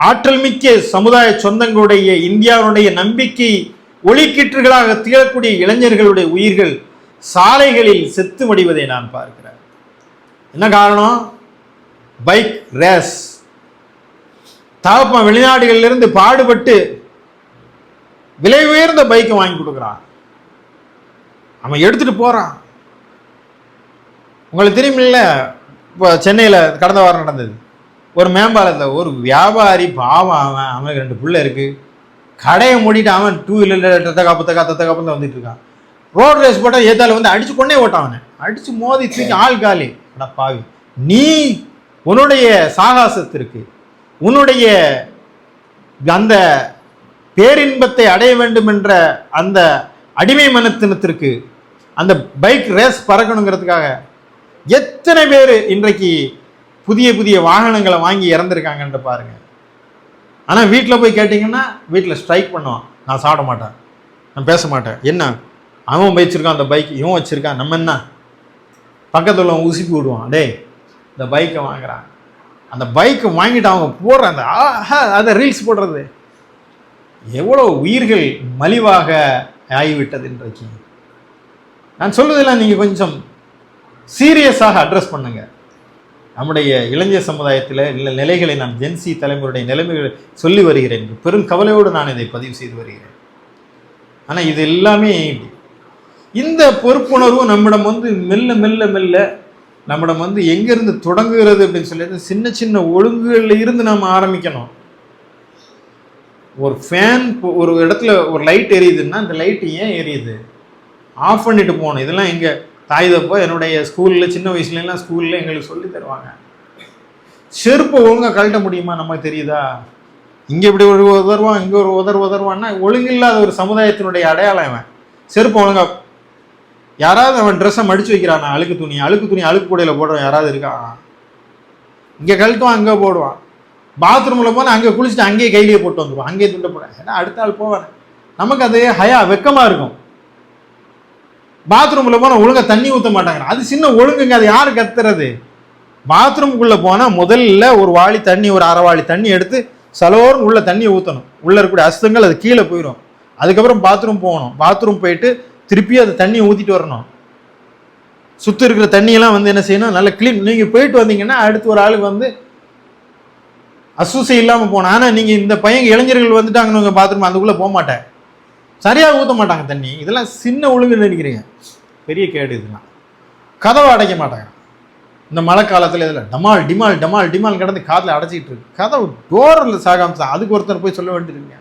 ஆற்றல் மிக்க சமுதாய சொந்தங்களுடைய இந்தியாவுடைய நம்பிக்கை ஒளிக்கீற்றுகளாக திகழக்கூடிய இளைஞர்களுடைய உயிர்கள் சாலைகளில் செத்து மடிவதை நான் பார்க்கிறேன். என்ன காரணம்? Bike race. தகப்பன் வெளிநாடுகளிலிருந்து பாடுபட்டு விலை உயர்ந்த பைக்கை வாங்கி கொடுக்குறான், அவன் எடுத்துட்டு போறான். உங்களுக்கு தெரியுமில்ல, இப்போ சென்னையில் கடந்த வாரம் நடந்தது. ஒரு மேம்பாலத்தில் ஒரு வியாபாரி பாவம், அவனுக்கு 2 பிள்ளை இருக்கு, கடையை மூடிட்டு அவன் 2 வீலர் தத்தகாப்பு வந்துட்டு இருக்கான். ரோடு ரேஸ் போட்டால் ஏத்தால வந்து அடிச்சு கொண்டே ஓட்டான். அவனை அடிச்சு மோதி தூக்கி ஆள் காலி. பாவி, நீ உன்னுடைய சாகாசத்திற்கு, உன்னுடைய அந்த பேரின்பத்தை அடைய வேண்டும் என்ற அந்த அடிமை மனத்தினத்திற்கு அந்த பைக் ரேஸ் பறக்கணுங்கிறதுக்காக எத்தனை பேர் இன்றைக்கு புதிய புதிய வாகனங்களை வாங்கி இறந்துருக்காங்கன்ற பாருங்க. ஆனால் வீட்டில் போய் கேட்டிங்கன்னா வீட்டில் ஸ்ட்ரைக் பண்ணுவான், நான் சாப்பிட மாட்டேன், நான் பேச மாட்டேன். என்ன அவன் வச்சிருக்கான் அந்த பைக், இவன் வச்சிருக்கான், நம்ம என்ன பக்கத்தில் உசுப்பி விடுவான். டேய் இந்த பைக்கை வாங்குறான், அந்த பைக்கை வாங்கிட்டு அவங்க போடுற அந்த அதை ரீல்ஸ் போடுறது, எவ்வளோ உயிர்கள் மலிவாக ஆகிவிட்டது இன்றைக்கு. நான் சொல்வதெல்லாம் நீங்கள் கொஞ்சம் சீரியஸாக அட்ரஸ் பண்ணுங்க. நம்முடைய இளைஞர் சமுதாயத்தில் இல்லை நிலைகளை நான் ஜென்சி தலைமுறையுடைய நிலைமைகளை சொல்லி வருகிறேன், பெரும் கவலையோடு நான் இதை பதிவு செய்து வருகிறேன். ஆனால் இது எல்லாமே இந்த பொறுப்புணர்வு நம்மிடம் வந்து மெல்ல மெல்ல மெல்ல நம்மிடம் வந்து எங்கேருந்து தொடங்குகிறது அப்படின்னு சொல்லி சின்ன சின்ன ஒழுங்குகளில் இருந்து நம்ம ஆரம்பிக்கணும். ஒரு ஃபேன் ஒரு இடத்துல ஒரு லைட் எரியுதுன்னா அந்த லைட்டு ஏன் எரியுது, ஆஃப் பண்ணிட்டு போகணும். இதெல்லாம் எங்கள் தாய் தப்போ என்னுடைய ஸ்கூலில் சின்ன வயசுலலாம் ஸ்கூலில் எங்களுக்கு சொல்லி தருவாங்க. செருப்பை ஒழுங்காக கழட்ட முடியுமா நமக்கு தெரியுதா? இங்கே இப்படி ஒரு உதர்வான், இங்கே ஒரு உதர்வான்னா ஒழுங்கில்லாத ஒரு சமுதாயத்தினுடைய அடையாளம். அவன் செருப்பை ஒழுங்காக, யாராவது அவன் ட்ரெஸ்ஸை மடித்து வைக்கிறான், அழுக்கு துணி அழுக்கு கூடையில் போடுறான், யாராவது இருக்கான்? இங்கே கழட்டுவான், அங்கே போடுவான். பாத்ரூமில் போனால் அங்கே குளிச்சுட்டு அங்கேயே கையிலேயே போட்டு வந்துடுவான், அங்கேயே துண்டை போட. ஏன்னா அடுத்த ஆள் போவான், நமக்கு அது வெக்கமாக இருக்கும். பாத்ரூமில் போனால் ஒழுங்காக தண்ணி ஊற்ற மாட்டாங்க, அது சின்ன ஒழுங்குங்க, அது யாரு கத்துறது? பாத்ரூமுக்குள்ளே போனால் முதல்ல ஒரு வாளி தண்ணி, ஒரு அரை வாளி தண்ணி எடுத்து சலோர்னு உள்ள தண்ணியை ஊற்றணும். உள்ளே இருக்கக்கூடிய அசுத்தங்கள் அது கீழே போயிடும். அதுக்கப்புறம் பாத்ரூம் போகணும், பாத்ரூம் போயிட்டு திருப்பி அது தண்ணியை ஊற்றிட்டு வரணும். சுற்றி இருக்கிற தண்ணியெல்லாம் வந்து என்ன செய்யணும், நல்லா க்ளீன். நீங்கள் போயிட்டு வந்தீங்கன்னா அடுத்து ஒரு ஆளுக்கு வந்து அசூசை இல்லாமல் போனோம். ஆனால் நீங்கள் இந்த பையன் இளைஞர்கள் வந்துட்டாங்கன்னு உங்கள் பாத்ரூம் அதுக்குள்ளே போக மாட்டேன், சரியாக ஊற்ற மாட்டாங்க தண்ணி. இதெல்லாம் சின்ன ஒழுங்கு நினைக்கிறீங்க, பெரிய கேடு. இதெல்லாம் கதவை அடைக்க மாட்டாங்க. இந்த மழை காலத்தில் இதில் டமால் டிமால் டமால் டிமால் கிடந்து காதில் அடைச்சிக்கிட்டு இருக்கு. கதவு டோரில் சாகாம அதுக்கு ஒருத்தர் போய் சொல்ல வேண்டியிருக்கீங்க.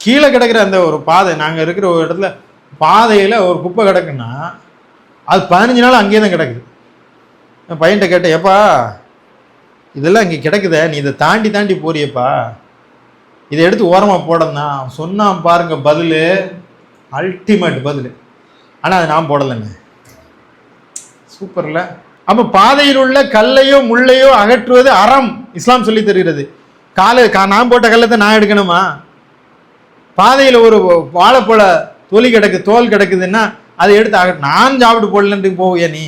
கீழே கிடக்கிற அந்த ஒரு பாதை, நாங்கள் இருக்கிற ஒரு இடத்துல பாதையில் ஒரு குப்பை கிடக்குன்னா அது 15 நாள் அங்கேயே தான் கிடக்குது. என் பையன்கிட்ட கேட்டேன், ஏப்பா இதெல்லாம் இங்கே கிடக்குத, நீ இதை தாண்டி தாண்டி போறியப்பா, இதை எடுத்து ஓரமாக போடனா சொன்னான் பாருங்க பதில், அல்டிமேட் பதில். ஆனால் அதை நான் போடலைங்க. சூப்பர்ல. அப்போ பாதையில் உள்ள கல்லையோ முள்ளையோ அகற்றுவது அறம், இஸ்லாம் சொல்லி தருகிறது. நான் போட்ட கல்லத்தை நான் எடுக்கணுமா? பாதையில் ஒரு வாழைப்பழ தோல் கிடக்குதுன்னா அதை எடுத்து நான் சாப்பிட்டு போடலன்ட்டு போவியா நீ?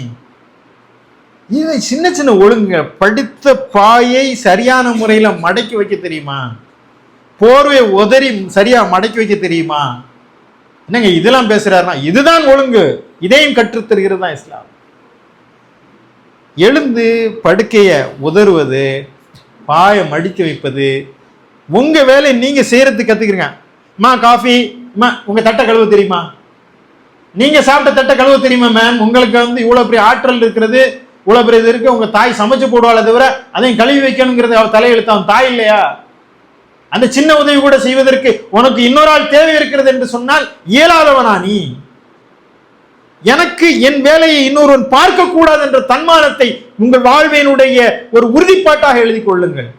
இது சின்ன சின்ன ஒழுங்கு. படித்த பாயை சரியான முறையில் மடக்கி வைக்க தெரியுமா? போர்வை உதறி சரியா மடக்கி வைக்க தெரியுமா? என்னங்க இதெல்லாம் பேசுறாருன்னா இதுதான் ஒழுங்கு. இதையும் கற்றுத்தருகிறது தான் இஸ்லாம். எழுந்து படுக்கைய உதறுவது, பாயை மடிக்க வைப்பது, உங்க வேலையை நீங்க செய்யறதுக்கு கத்துக்கிறீங்க. காஃபி, உங்க தட்டை கழுவ தெரியுமா? நீங்க சாப்பிட்ட தட்டை கழுவ தெரியுமா மேம்? உங்களுக்கு வந்து இவ்வளவு பெரிய ஆற்றல் இருக்கிறது, இவ்வளவு பெரிய இது இருக்கு. உங்க தாய் சமைச்சு போடுவாளே தவிர அதையும் கழுவி வைக்கணுங்கிறது அவள் தலையெழுத்து. அவன் தாய் இல்லையா? அந்த சின்ன உதவி கூட செய்வதற்கு உனக்கு இன்னொரு ஆள் தேவை இருக்கிறது என்று சொன்னால் இயலாதவனா நீ? எனக்கு என் வேலையை இன்னொருவன் பார்க்க கூடாது என்ற தன்மானத்தை உங்கள் வாழ்வினுடைய ஒரு உறுதிப்பாட்டாக எழுதி கொள்ளுங்கள்.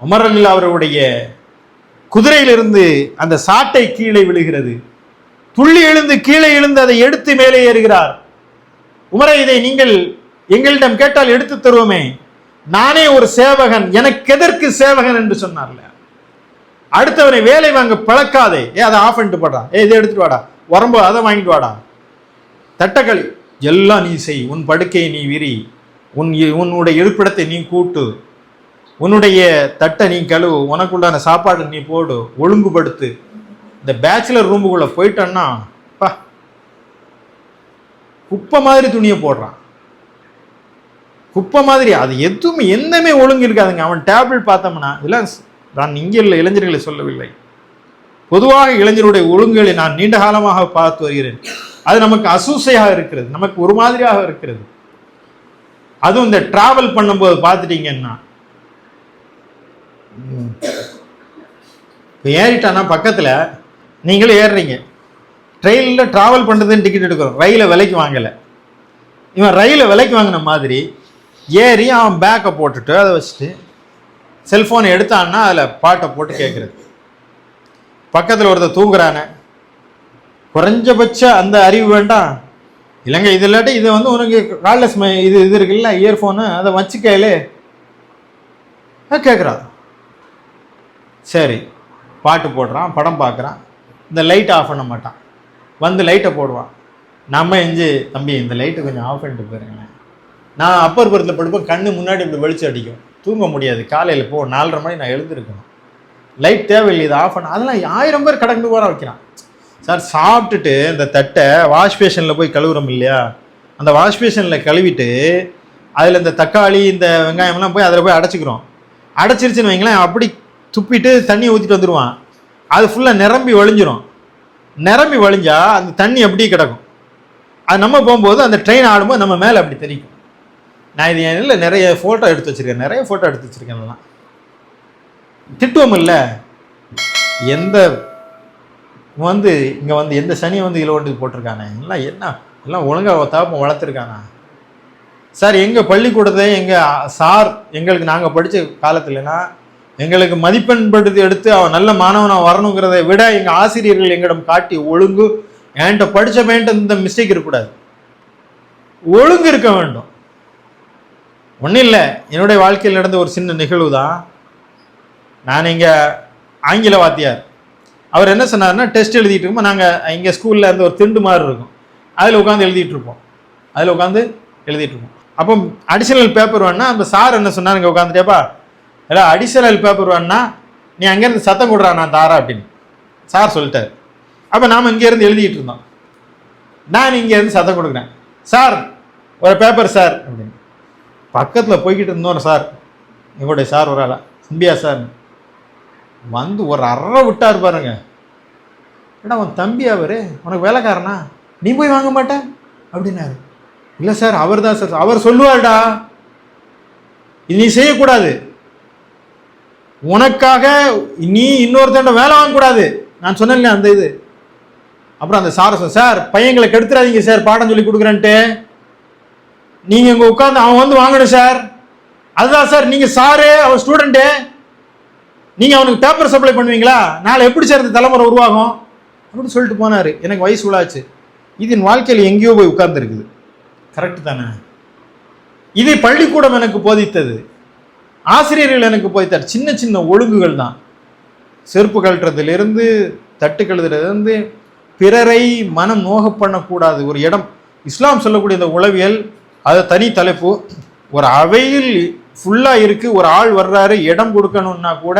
உமர் ரலியல்லாஹு அவருடைய குதிரையிலிருந்து அந்த சாட்டை கீழே விழுகிறது. துள்ளி எழுந்து கீழே எழுந்து அதை எடுத்து மேலே ஏறுகிறார். உமரை, இதை நீங்கள் எங்களிடம் கேட்டால் எடுத்து தருவோமே, நானே ஒரு சேவகன், எனக்கு எதற்கு சேவகன் என்று சொன்னார்ல. அடுத்தவனை வேலை வாங்க பழக்காதே. அதை ஆஃப் பண்ணிட்டு போடா, இதை எடுத்துட்டு வாடா, உரம்பு அதை வாங்கிட்டு வாடா, தட்டக்களி எல்லாம் நீ செய், உன் படுக்கையை நீ விரி, உன்னுடைய இருப்பிடத்தை நீ கூட்டு, உன்னுடைய தட்டை நீ கழுவு, உனக்குள்ளான சாப்பாடு நீ போடு, ஒழுங்குபடுத்து. இந்த பேச்சுலர் ரூமுக்குள்ள போயிட்டான்னா குப்பை மாதிரி துணியை போடுறான், குப்பை மாதிரி. அது எதுவுமே எந்தமே ஒழுங்கு இருக்காதுங்க. அவன் டேபிள் பார்த்தோம்னா, இதெல்லாம் நான் இங்கே இல்லை இளைஞர்களை சொல்லவில்லை, பொதுவாக இளைஞருடைய ஒழுங்குகளை நான் நீண்ட காலமாக பார்த்து வருகிறேன். அது நமக்கு அசூசையாக இருக்கிறது, நமக்கு ஒரு மாதிரியாக இருக்கிறது. அதுவும் இந்த டிராவல் பண்ணும்போது பார்த்துட்டீங்கன்னா, இப்போ ஏறிட்டானா பக்கத்தில் நீங்களும் ஏறுறீங்க, ட்ரெயினில் ட்ராவல் பண்ணுறதுன்னு டிக்கெட் எடுக்கிறோம், ரயிலை விலைக்கு வாங்கலை. இவன் ரயிலை விலைக்கு வாங்கின மாதிரி ஏறி அவன் பேக்கை போட்டுட்டு அதை வச்சுட்டு செல்ஃபோனை எடுத்தான்னா அதில் பாட்டை போட்டு கேட்குறது. பக்கத்தில் ஒருத்தர் தூங்குறானே, குறைஞ்சபட்ச அந்த அறிவு வேண்டாம் இல்லைங்க. இது இல்லாட்டி இதை வந்து உனக்கு கார்ட்லெஸ் இது இருக்குல்ல இயர்ஃபோனு, அதை வச்சு கேளு கேட்குறான். சரி, பாட்டு போடுறான், படம் பார்க்குறான், இந்த லைட்டை ஆஃப் பண்ண மாட்டான், வந்து லைட்டை போடுவான். நம்ம தம்பி இந்த லைட்டை கொஞ்சம் ஆஃப் பண்ணிட்டு போயிருங்களேன். நான் அப்பர் புறத்தில் படுப்பேன், கண்ணு முன்னாடி இப்படி வெளிச்சம் அடிக்கும், தூங்க முடியாது. காலையில் 4:30 மணி நான் எழுந்திருக்கணும், லைட் தேவையில்லை, இதை ஆஃப் பண்ண. அதெல்லாம் 1000 பேர் கடந்து போகிற வைக்கிறான். சார் சாப்பிட்டுட்டு இந்த தட்டை வாஷ் பேஷனில் போய் கழுவுறோம் இல்லையா, அந்த வாஷ் பேஷனில் கழுவிட்டு அதில் இந்த தக்காளி இந்த வெங்காயம்லாம் போய் அதில் போய் அடைச்சிக்கிறோம். அடைச்சிருச்சுன்னு வைங்களேன், அப்படி துப்பிட்டு தண்ணியை ஊற்றிட்டு வந்துடுவான். அது ஃபுல்லாக நிரம்பி வழிஞ்சிரும். நிரம்பி வழிஞ்சா அந்த தண்ணி அப்படியே கிடக்கும். அது நம்ம போகும்போது அந்த ட்ரெயின் ஆடும்போது நம்ம மேலே அப்படி தெரியும். நான் இது இல்லை நிறைய ஃபோட்டோ எடுத்து வச்சுருக்கேன், நிறைய ஃபோட்டோ எடுத்து வச்சுருக்கேன். எல்லாம் திட்டுவோம் இல்லை, எந்த வந்து இங்கே வந்து எந்த சனியை வந்து இதில் ஒன்று போட்டிருக்கானே, எல்லாம் என்ன எல்லாம் ஒழுங்காக தாப்பம் வளர்த்துருக்கானா. சார் எங்கள் பள்ளிக்கூடத்தை எங்கள் சார் எங்களுக்கு நாங்கள் படித்த காலத்துலனா எங்களுக்கு மதிப்பெண் படுத்து எடுத்து அவன் நல்ல மாணவனாக வரணுங்கிறத விட எங்கள் ஆசிரியர்கள் எங்களிடம் காட்டி ஒழுங்கு, என்கிட்ட படித்த பையன்ட்ட இந்த மிஸ்டேக் இருக்கக்கூடாது, ஒழுங்கு இருக்க வேண்டும். ஒன்றும் இல்லை, என்னுடைய வாழ்க்கையில் நடந்த ஒரு சின்ன நிகழ்வு தான். நான் இங்கே ஆங்கில வாத்தியார், அவர் என்ன சொன்னார்னா, டெஸ்ட் எழுதிட்டு இருக்கும்போது நாங்கள் இங்கே ஸ்கூலில் அந்த ஒரு திண்டு மாதிரி இருக்கும், அதில் உட்காந்து எழுதிட்டு இருப்போம். அப்போ அடிஷனல் பேப்பர் வேணா அந்த சார் என்ன சொன்னார், இங்கே உட்காந்துட்டேப்பா இல்லை அடிஷனல் பேப்பர் வேணா நீ அங்கேருந்து சத்தம் கொடுறா நான் தாரா அப்படின்னு சார் சொல்லிட்டார். அப்போ நாம் இங்கேருந்து எழுதிட்டு இருந்தோம், நான் இங்கேருந்து சத்தம் கொடுக்குறேன், சார் ஒரு பேப்பர் சார் அப்படின்னு. பக்கத்தில் போய்கிட்டு இருந்தோம் சார், எங்களுடைய சார் ஒரு ஆளா சிம்பியா சார் வந்து ஒரு அறை விட்டார் பாருங்க. ஏன்னா அவன் தம்பி, அவர் உனக்கு வேலைக்காரனா, நீ போய் வாங்க மாட்டேன் அப்படின்னாரு. இல்லை சார் அவர் தான் சார், அவர் சொல்லுவார்டா இது நீ செய்யக்கூடாது, உனக்காக நீ இன்னொருத்தண்ட வேலை வாங்கக்கூடாது, நான் சொன்னேன் அந்த இது. அப்புறம் அந்த சார் சார் பையங்களை கெடுத்துறாதீங்க சார், பாடம் சொல்லி கொடுக்குறேன்ட்டு நீங்கள் இங்கே உட்காந்து அவன் வந்து வாங்கணும் சார். அதுதான் சார், நீங்கள் சாரு அவன் ஸ்டூடெண்ட்டு, நீங்கள் அவனுக்கு பேப்பர் சப்ளை பண்ணுவீங்களா, நாளை எப்படி சார் இந்த தலைமுறை உருவாகும் அப்படின்னு சொல்லிட்டு போனார். எனக்கு வயசு உள்ளாச்சு, இது என் வாழ்க்கையில் எங்கேயோ போய் உட்கார்ந்துருக்குது. கரெக்டு தானே? இதை பள்ளிக்கூடம் எனக்கு போதித்தது, ஆசிரியர்கள் எனக்கு போதித்தார். சின்ன சின்ன ஒழுங்குகள் தான், செருப்பு கழட்டுறதுலேருந்து தட்டு கழுதுறதுலேருந்து பிறரை மனம் நோக பண்ணக்கூடாது. ஒரு இடம், இஸ்லாம் சொல்லக்கூடிய இந்த உளவியல், அது தனி தலைப்பு. ஒரு அவையில் ஃபுல்லாக இருக்குது, ஒரு ஆள் வர்றாரு, இடம் கொடுக்கணும்னா கூட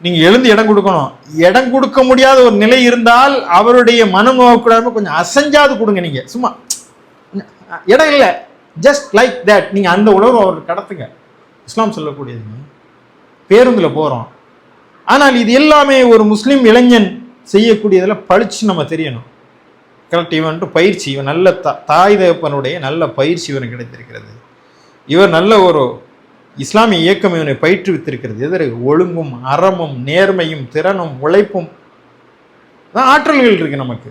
நீங்கள் எழுந்து இடம் கொடுக்கணும். இடம் கொடுக்க முடியாத ஒரு நிலை இருந்தால் அவருடைய மனம் நோக்கக்கூடாமல் கொஞ்சம் அசைஞ்சாது கொடுங்க. நீங்கள் சும்மா இடம் இல்லை, ஜஸ்ட் லைக் தேட், நீங்கள் அந்த உணர்வு அவருக்கு கடத்துங்க. இஸ்லாம் சொல்லக்கூடியதுங்க. பேருந்தில் போகிறோம், ஆனால் இது எல்லாமே ஒரு முஸ்லீம் இளைஞன் செய்யக்கூடியதில் பழிச்சு நம்ம தெரியணும். கரெக்ட், இவன்ட்டு பயிற்சி, இவன் நல்ல தாய் தகப்பனுடைய நல்ல பயிற்சி இவனுக்கு கிடைத்திருக்கிறது, இவர் நல்ல ஒரு இஸ்லாமிய இயக்கம் இவனை பயிற்றுவித்திருக்கிறது. எதற்கு? ஒழுங்கும் அறமும் நேர்மையும் திறனும் உழைப்பும் தான் ஆற்றல்கள் இருக்கு, நமக்கு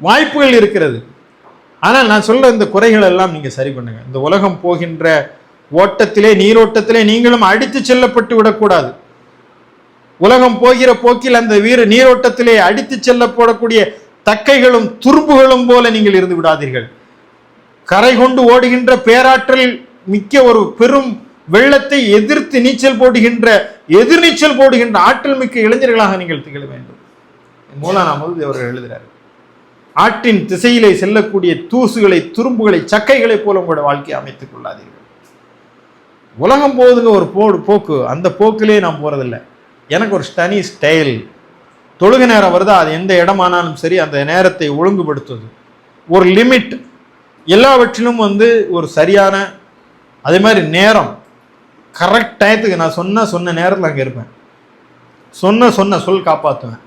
வாய்ப்புகள் இருக்கிறது. ஆனால் நான் சொல்ல இந்த குறைகள் எல்லாம் நீங்கள் சரி பண்ணுங்க. இந்த உலகம் போகின்ற ஓட்டத்திலே, நீரோட்டத்திலே நீங்களும் அடித்து செல்லப்பட்டு விடக்கூடாது. உலகம் போகிற போக்கில் அந்த நீரோட்டத்திலே அடித்து செல்லப்படக்கூடிய தக்கைகளும் துரும்புகளும் போல நீங்கள் இருந்து விடாதீர்கள். கரை கொண்டு ஓடுகின்ற பேராற்றல் மிக்க ஒரு பெரும் வெள்ளத்தை எதிர்த்து நீச்சல் போடுகின்ற எதிர்நீச்சல் போடுகின்ற ஆற்றல் மிக்க இளைஞர்களாக நீங்கள் திகழ வேண்டும். மௌலானா மௌதூதி அவர்கள் எழுதுகிறார், ஆற்றின் திசையிலே செல்லக்கூடிய தூசுகளை, துரும்புகளை, சக்கைகளை போல உங்களோட வாழ்க்கையை அமைத்துக் கொள்ளாதீர்கள். உலகம் போகுதுங்க ஒரு போக்கு, அந்த போக்கிலே நான் போறதில்லை. எனக்கு ஒரு தனி ஸ்டைல். தொழுகை நேரம் வருதா, அது எந்த இடமானாலும் சரி, அந்த நேரத்தை ஒழுங்குபடுத்துவது, ஒரு லிமிட், எல்லாவற்றிலும் ஒரு சரியான, அதே மாதிரி நேரம், கரெக்ட் டயத்துக்கு நான் சொன்ன நேரத்தில் அங்கே இருப்பேன். சொன்ன சொல் காப்பாற்றுவேன்.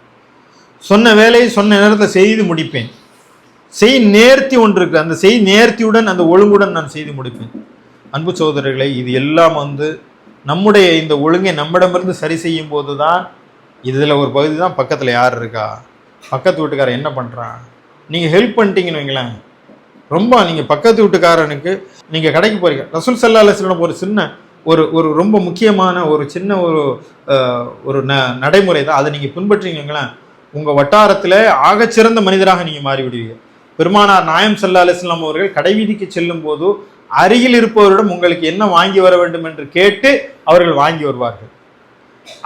சொன்ன வேலையை சொன்ன நேரத்தில் செய்து முடிப்பேன். நேர்த்தி ஒன்று இருக்கு, அந்த நேர்த்தியுடன் அந்த ஒழுங்குடன் நான் செய்து முடிப்பேன். அன்பு சகோதரர்களை, இது எல்லாம் நம்முடைய இந்த ஒழுங்கை நம்மிடமிருந்து சரி செய்யும் போது தான். இதில் ஒரு பகுதி தான் பக்கத்தில் யார் இருக்கா, பக்கத்து வீட்டுக்காரன் என்ன பண்ணுறான், நீங்கள் ஹெல்ப் பண்ணிட்டீங்கன்னு வைங்களேன். ரொம்ப நீங்கள் பக்கத்து வீட்டுக்காரனுக்கு நீங்கள் கடைக்கு போகிறீங்க, ரசூல் ஸல்லல்லாஹு அலைஹி வஸல்லம் ஒரு சின்ன ஒரு ரொம்ப முக்கியமான ஒரு சின்ன ஒரு நடைமுறை தான். அதை நீங்கள் பின்பற்றீங்களேன், உங்கள் வட்டாரத்தில் ஆகச்சிறந்த மனிதராக நீங்கள் மாறிவிடுவீங்க. பெருமானார் நாயம் ஸல்லல்லாஹு அலைஹி வஸல்லம் அவர்கள் கடைவீதிக்கு செல்லும் போது அருகில் இருப்பவரிடம் உங்களுக்கு என்ன வாங்கி வர வேண்டும் என்று கேட்டு அவர்கள் வாங்கி வருவார்கள்.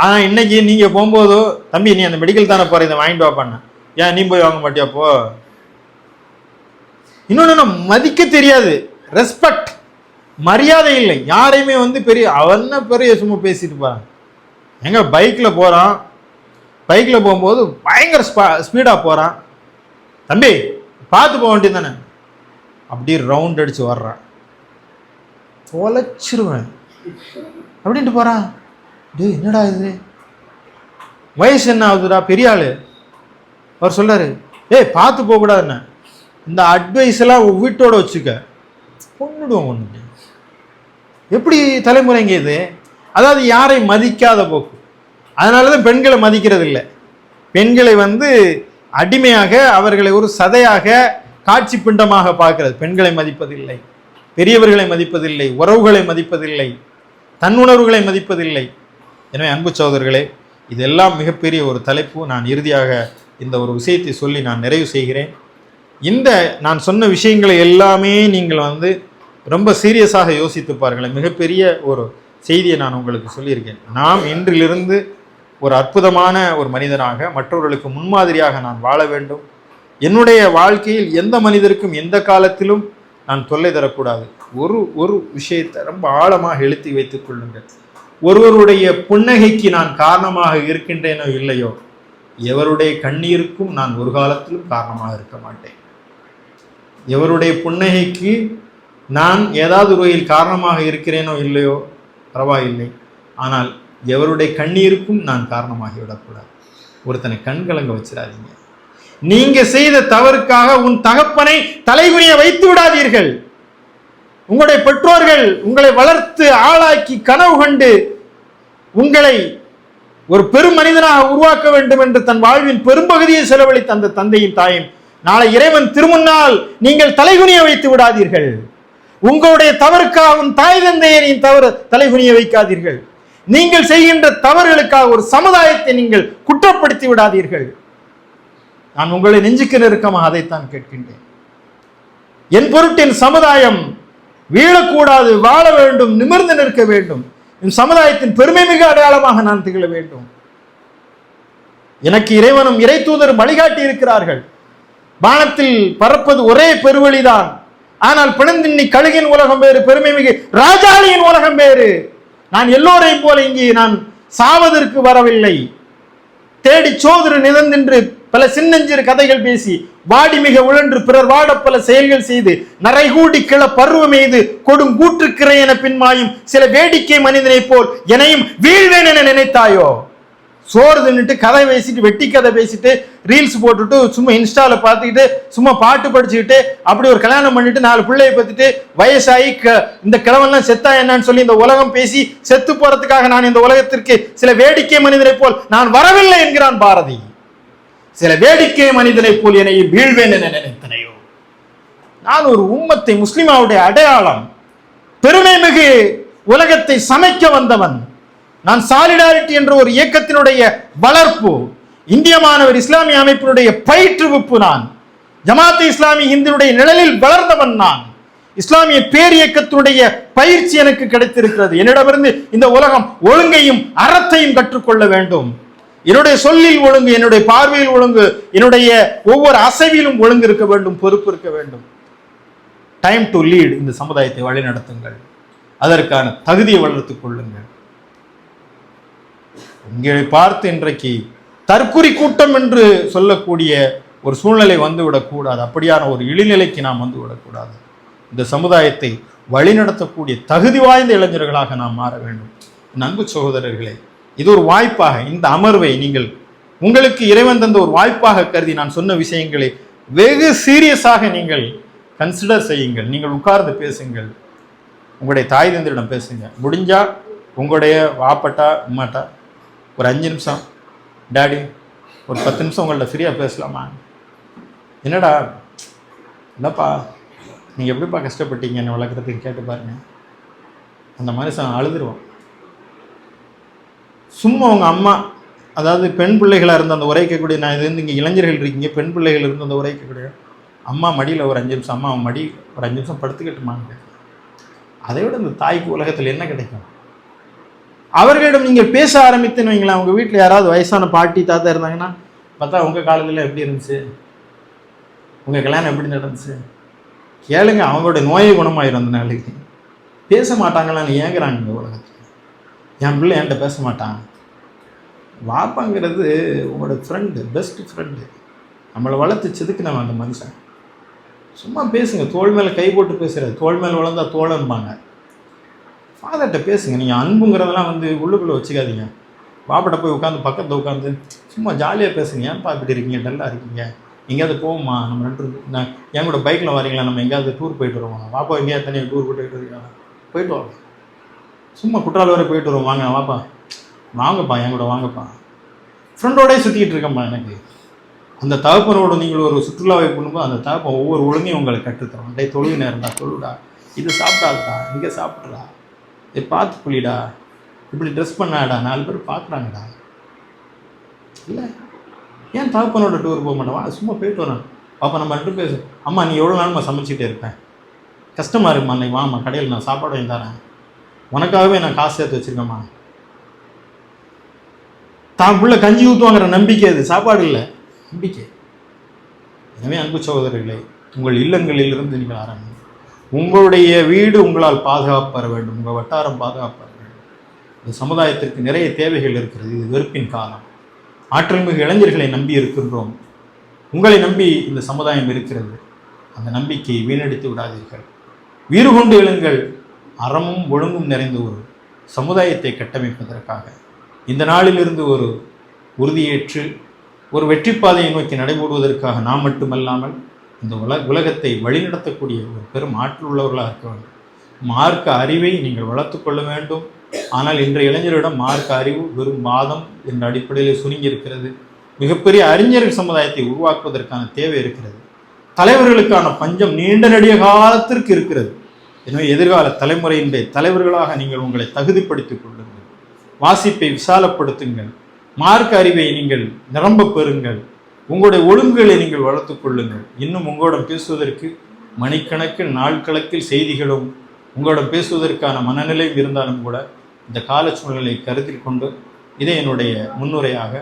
ஆனால் இன்னைக்கு நீங்கள் போகும்போதோ, தம்பி நீ அந்த மெடிக்கல் தானே போகிற, இதை வாங்கிட்டு வா பண்ண, ஏன் நீ போய் வாங்க மாட்டியாப்போ? இன்னொன்று மதிக்க தெரியாது, ரெஸ்பெக்ட், மரியாதை இல்லை. யாரையுமே பெரிய அவன பெரிய சும்மா பேசிட்டு போகிறான். எங்க பைக்கில் போகிறான், பைக்கில் போகும்போது பயங்கர ஸ்பீடாக போகிறான், தம்பி பார்த்து போக வேண்டியது தானே, அப்படி ரவுண்ட் அடித்து வர்றான், தொலைச்சிருவேன் அப்படின்ட்டு போகிறான். டேய் என்னடா இது, வயசு என்ன ஆகுதுடா, பெரிய ஆள். அவர் சொல்றாரு, ஏய் பார்த்து போகக்கூடாதுன்னு, இந்த அட்வைஸ் எல்லாம் வீட்டோட வச்சுக்க, கொண்டுடுவோம் ஒன்று. எப்படி தலைமுறைங்க இது? அதாவது யாரை மதிக்காத போக்கு. அதனால தான் பெண்களை மதிக்கிறது இல்லை. பெண்களை அடிமையாக, அவர்களை ஒரு சதையாக, காட்சி பிண்டமாக பார்க்கிறது. பெண்களை மதிப்பதில்லை, பெரியவர்களை மதிப்பதில்லை, உறவுகளை மதிப்பதில்லை, தன்னுணர்வுகளை மதிப்பதில்லை. எனவே அன்பு சகோதரர்களே, இதெல்லாம் மிகப்பெரிய ஒரு தலைப்பு. நான் இறுதியாக இந்த ஒரு விஷயத்தை சொல்லி நான் நிறைவு செய்கிறேன். இந்த நான் சொன்ன விஷயங்களை எல்லாமே நீங்கள் ரொம்ப சீரியஸாக யோசித்து பாருங்களேன். மிகப்பெரிய ஒரு செய்தியை நான் உங்களுக்கு சொல்லியிருக்கேன். நாம் இன்றிலிருந்து ஒரு அற்புதமான ஒரு மனிதனாக, மற்றவர்களுக்கு முன்மாதிரியாக நான் வாழ வேண்டும். என்னுடைய வாழ்க்கையில் எந்த மனிதருக்கும் எந்த காலத்திலும் நான் தொல்லை தரக்கூடாது. ஒரு விஷயத்தை ரொம்ப ஆழமாக எழுத்தி வைத்துக் கொள்ளுங்கள். ஒருவருடைய புன்னகைக்கு நான் காரணமாக இருக்கின்றேனோ இல்லையோ, எவருடைய கண்ணீருக்கும் நான் ஒரு காலத்திலும் காரணமாக இருக்க மாட்டேன். எவருடைய புன்னகைக்கு நான் ஏதாவது ஒரு வகையில் காரணமாக இருக்கிறேனோ இல்லையோ பரவாயில்லை, ஆனால் எவருடைய கண்ணீருக்கும் நான் காரணமாகி விடக்கூடாது. ஒருத்தனை கண்கலங்க வச்சிடாதீங்க. நீங்க செய்த தவறுக்காக உன் தகப்பனை தலைகுனிய வைத்து விடாதீர்கள். உங்களுடைய பெற்றோர்கள் உங்களை வளர்த்து ஆளாக்கி கனவு கண்டு உங்களை ஒரு பெரும் மனிதனாக உருவாக்க வேண்டும் என்று தன் வாழ்வின் பெரும்பகுதியை செலவழித்த அந்த தந்தையும் தாயும் நாளை இறைவன் திருமுன்னால் நீங்கள் தலைகுனிய வைத்து விடாதீர்கள். உங்களுடைய தவறுக்காக உன் தாய் தந்தையை தலைகுனிய வைக்காதீர்கள். நீங்கள் செய்கின்ற தவறுகளுக்காக ஒரு சமுதாயத்தை நீங்கள் குற்றப்படுத்தி விடாதீர்கள். நான் உங்களை நெஞ்சுக்கு நெருக்கமாக அதைத்தான் கேட்கின்றேன். என் பொருட்டின் சமுதாயம் வீழக்கூடாது, வாழ வேண்டும், நிமிர்ந்து நிற்க வேண்டும். என் சமுதாயத்தின் பெருமை மிக அடையாளமாக நான் திகழ வேண்டும். எனக்கு இறைவனும் இறை தூதரும் வழிகாட்டி இருக்கிறார்கள். வானத்தில் பறப்பது ஒரே பெருவழிதான். ஆனால் பிணந்தின்னி கழுகின் உலகம் வேறு, பெருமை மிகு ராஜாளியின் உலகம் வேறு. நான் எல்லோரையும் போல இங்கே நான் சாவதற்கு வரவில்லை. தேடி சோதரு நிதந்தின்று பல சின்னஞ்சிறு கதைகள் பேசி வாடி மிக உழன்று பிறர் வாட பல செயல்கள் செய்து நரைகூடி கிள பருவம் எய்து கொடும் கூற்றுக்கிறை என பின்மாயும் சில வேடிக்கை மனிதனை போல் எனையும் வீழ்வேன் என நினைத்தாயோ? சோறு தின்னுட்டு கதை பேசிட்டு வெட்டி கதை பேசிட்டு ரீல்ஸ் போட்டுட்டு சும்மா இன்ஸ்டால பார்த்துக்கிட்டு சும்மா பாட்டு படிச்சுக்கிட்டு அப்படி ஒரு கல்யாணம் பண்ணிட்டு 4 பிள்ளையை பத்திட்டு வயசாகி இந்த கிழவெல்லாம் செத்தா என்னன்னு சொல்லி இந்த உலகம் பேசி செத்து போறதுக்காக நான் இந்த உலகத்திற்கு சில வேடிக்கை மனிதனை போல் நான் வரவில்லை என்கிறான் பாரதி. சில வேடிக்கை மனிதனை போல் என்னை வீழ்வேன் என நினைத்தனையோ? நான் ஒரு உம்மத்தை முஸ்லிமாவுடைய அடையாளம், பெருமை மிகு உலகத்தை சமைக்க வந்தவன் நான். சாலிடாரிட்டி என்ற ஒரு இயக்கத்தினுடைய வளர்ப்பு, இந்திய மாணவர் இஸ்லாமிய அமைப்பினுடைய பயிற்றுவிப்பு நான். ஜமாத் இஸ்லாமி இந்தினுடைய நிழலில் வளர்ந்தவன் நான். இஸ்லாமிய பேரியக்கத்துடைய பயிற்சி எனக்கு கிடைத்திருக்கிறது. என்னிடமிருந்து இந்த உலகம் ஒழுங்கையும் அறத்தையும் கற்றுக்கொள்ள வேண்டும். என்னுடைய சொல்லில் ஒழுங்கு, என்னுடைய பார்வையில் ஒழுங்கு, என்னுடைய ஒவ்வொரு அசைவிலும் ஒழுங்கு இருக்க வேண்டும், பொறுப்பு இருக்க வேண்டும். Time to lead. இந்த சமுதாயத்தை வழிநடத்துங்கள், அதற்கான தகுதியை வளர்த்துக் கொள்ளுங்கள். உங்களை பார்த்து இன்றைக்கு தற்குறி கூட்டம் என்று சொல்லக்கூடிய ஒரு சூழ்நிலை வந்துவிடக்கூடாது. அப்படியான ஒரு இழிநிலைக்கு நாம் வந்துவிடக்கூடாது. இந்த சமுதாயத்தை வழிநடத்தக்கூடிய தகுதி வாய்ந்த இளைஞர்களாக நாம் மாற வேண்டும். அன்பு சகோதரர்களே, இது ஒரு வாய்ப்பாக, இந்த அமர்வை நீங்கள் உங்களுக்கு இறைவன் தந்த ஒரு வாய்ப்பாக கருதி நான் சொன்ன விஷயங்களை வெகு சீரியஸாக நீங்கள் கன்சிடர் செய்யுங்கள். நீங்கள் உட்கார்ந்து பேசுங்கள், உங்களுடைய தாய் தந்தையிடம் பேசுங்க. முடிஞ்சா உங்களுடைய வாப்பட்டா உம்மாட்டா ஒரு 5 நிமிஷம், டாடி ஒரு 10 நிமிஷம் உங்கள்ட்ட ஃப்ரீயாக பேசலாமா? என்னடா இல்லைப்பா நீங்கள் எப்படிப்பா கஷ்டப்பட்டீங்க என்னை வளர்க்குறதுக்கு கேட்டு பாருங்க. அந்த மனுஷன் அழுதுருவான். சும்மா அவங்க அம்மா, அதாவது பெண் பிள்ளைகளாக இருந்து அந்த உரைக்கக்கூடிய, நான் இது இங்கே இளைஞர்கள் இருக்கீங்க, பெண் பிள்ளைகள் இருந்து அந்த உரைக்கக்கூடிய அம்மா மடியில் ஒரு 5 நிமிஷம், அம்மா மடி ஒரு 5 நிமிஷம் படுத்துக்கிட்டுமாங்க. அதை விட இந்த தாய்க்கு உலகத்தில் என்ன கிடைக்கும்? அவர்களிடம் நீங்கள் பேச ஆரம்பித்துன்னு வைங்களேன். அவங்க வீட்டில் யாராவது வயசான பாட்டி தாத்தா இருந்தாங்கன்னா, பார்த்தா உங்கள் காலத்தில் எப்படி இருந்துச்சு, உங்கள் கல்யாணம் எப்படி நடந்துச்சு கேளுங்க. அவங்களுடைய நோயை குணமாயிரும். அந்த நாளைக்கு பேச மாட்டாங்களான்னு ஏங்குறாங்க இந்த உலகத்தில். என் பிள்ளை என்கிட்ட பேச மாட்டான். வாப்பாங்கிறது உங்களோட ஃப்ரெண்டு, பெஸ்ட் ஃப்ரெண்டு. நம்மளை வளர்த்து செதுக்குனவன் அந்த மனுஷன். சும்மா பேசுங்க. தோள் மேலே கை போட்டு பேசுகிறது. தோள் மேலே வளர்ந்தா தோழன்பாங்க. ஃபாதர்கிட்ட பேசுங்க. நீங்கள் அன்புங்கிறதெல்லாம் உள்ளுக்குள்ளே வச்சுக்காதீங்க. பாப்பாட்ட போய் உட்காந்து பக்கத்தில் உட்காந்து சும்மா ஜாலியாக பேசுங்க. ஏன்ப்பா இப்படி இருக்கீங்க, டல்லாக இருக்கீங்க, எங்கேயாவது போவோம்மா, நம்ம 2 நான் என் கூட பைக்கில் வரீங்களா, நம்ம எங்கேயாவது டூர் போயிட்டு வருவோம். பாப்பா எங்கேயாவது தனியாக டூர் போயிட்டு இருக்கீங்களா, போயிட்டு வாங்க. சும்மா குற்றாலம் வரை போயிட்டு வருவோம், வாங்க வாப்பா, வாங்கப்பா என் கூட வாங்கப்பா. ஃப்ரெண்டோடய சுற்றிக்கிட்டு இருக்கேம்மா. எனக்கு அந்த தகப்பனோட நீங்கள் ஒரு சுற்றுலாவை பண்ணும்போது அந்த தகப்பன் ஒவ்வொரு ஒழுங்கையும் உங்களை கற்றுத்தரும். டே தொழுகு நேரம்டா, தொழுடா, இது சாப்பிடாதா, இங்கே சாப்பிட்றா, இதை பார்த்து புள்ளிடா, இப்படி ட்ரெஸ் பண்ணாடா, 4 பேர் பார்க்குறாங்கடா. இல்லை ஏன் தகப்பனோட டூர் போக மாட்டேன், சும்மா போயிட்டு வரேன். பாப்பா நம்ம 2 பேர், அம்மா நீ எவ்வளோ நாளும் சமைச்சிக்கிட்டே இருப்பேன், கஷ்டமாக இருக்குமா, அன்னைக்கு வாம்மா கடையில் நான் சாப்பாடு வாங்கி தரேன், உனக்காகவே நான் காசு சேர்த்து வச்சுருக்கேம்மா. தான் பிள்ளை கஞ்சி ஊற்றுவாங்கிற நம்பிக்கை, அது சாப்பாடு இல்லை, நம்பிக்கை. எனவே அன்பு சகோதரர்களே, உங்கள் இல்லங்களிலிருந்து நீங்கள் ஆரம்பிங்க. உங்களுடைய வீடு உங்களால் பாதுகாப்பு பெற வேண்டும், உங்கள் வட்டாரம் பாதுகாப்பு பெற வேண்டும். இந்த சமுதாயத்திற்கு நிறைய தேவைகள் இருக்கிறது. இது வெறுப்பின் காலம். ஆற்றல் மிகு இளைஞர்களை நம்பி இருக்கின்றோம். உங்களை நம்பி இந்த சமுதாயம் இருக்கிறது. அந்த நம்பிக்கையை வீணடித்து விடாதீர்கள். வீறு கொண்டு எழுங்கள். அறமும் ஒழுங்கும் நிறைந்த ஒரு சமுதாயத்தை கட்டமைப்பதற்காக இந்த நாளிலிருந்து ஒரு உறுதியேற்று ஒரு வெற்றி பாதையை நோக்கி நடைபோடுவதற்காக நாம் மட்டுமல்லாமல் இந்த உலகத்தை வழிநடத்தக்கூடிய ஒரு பெரும் ஆற்றல் உள்ளவர்களாக இருக்க வேண்டும். மார்க்க அறிவை நீங்கள் வளர்த்து கொள்ள வேண்டும். ஆனால் இன்றைய இளைஞரிடம் மார்க்க அறிவு வெறும் வாதம் என்ற அடிப்படையில் சுருங்கி இருக்கிறது. மிகப்பெரிய அறிஞர்கள் சமுதாயத்தை உருவாக்குவதற்கான தேவை இருக்கிறது. தலைவர்களுக்கான பஞ்சம் நீண்ட நெடிய காலத்திற்கு இருக்கிறது. எனவே எதிர்கால தலைமுறையினுடைய தலைவர்களாக நீங்கள் உங்களை தகுதிப்படுத்திக் கொள்ளுங்கள். வாசிப்பை விசாலப்படுத்துங்கள். மார்க்க அறிவை நீங்கள் நிரம்ப பெறுங்கள். உங்களுடைய ஒழுங்குகளை நீங்கள் வளர்த்துக் கொள்ளுங்கள். இன்னும் உங்களிடம் பேசுவதற்கு மணிக்கணக்கில் நாள் கணக்கில் செய்திகளும் உங்களிடம் பேசுவதற்கான மனநிலையும் இருந்தாலும் கூட இந்த கால சூழ்நிலையை கருத்தில் கொண்டு இதை என்னுடைய முன்னுரையாக,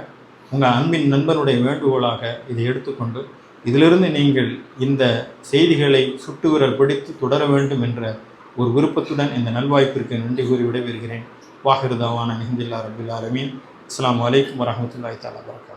உங்கள் அன்பின் நண்பனுடைய வேண்டுகோளாக இதை எடுத்துக்கொண்டு இதிலிருந்து நீங்கள் இந்த செய்திகளை சுட்டு விரல் பிடித்து தொடர வேண்டும் என்ற ஒரு விருப்பத்துடன் இந்த நல்வாய்ப்பிற்கு நன்றி கூறி விடைபெறுகிறேன். வாஹிரு தாவானா அல்ஹம்துலில்லாஹி ரப்பில் ஆலமீன். அஸ்ஸலாமு அலைக்கும் வரஹ்மத்துல்லாஹி தஆலா வபரகாத்துஹு.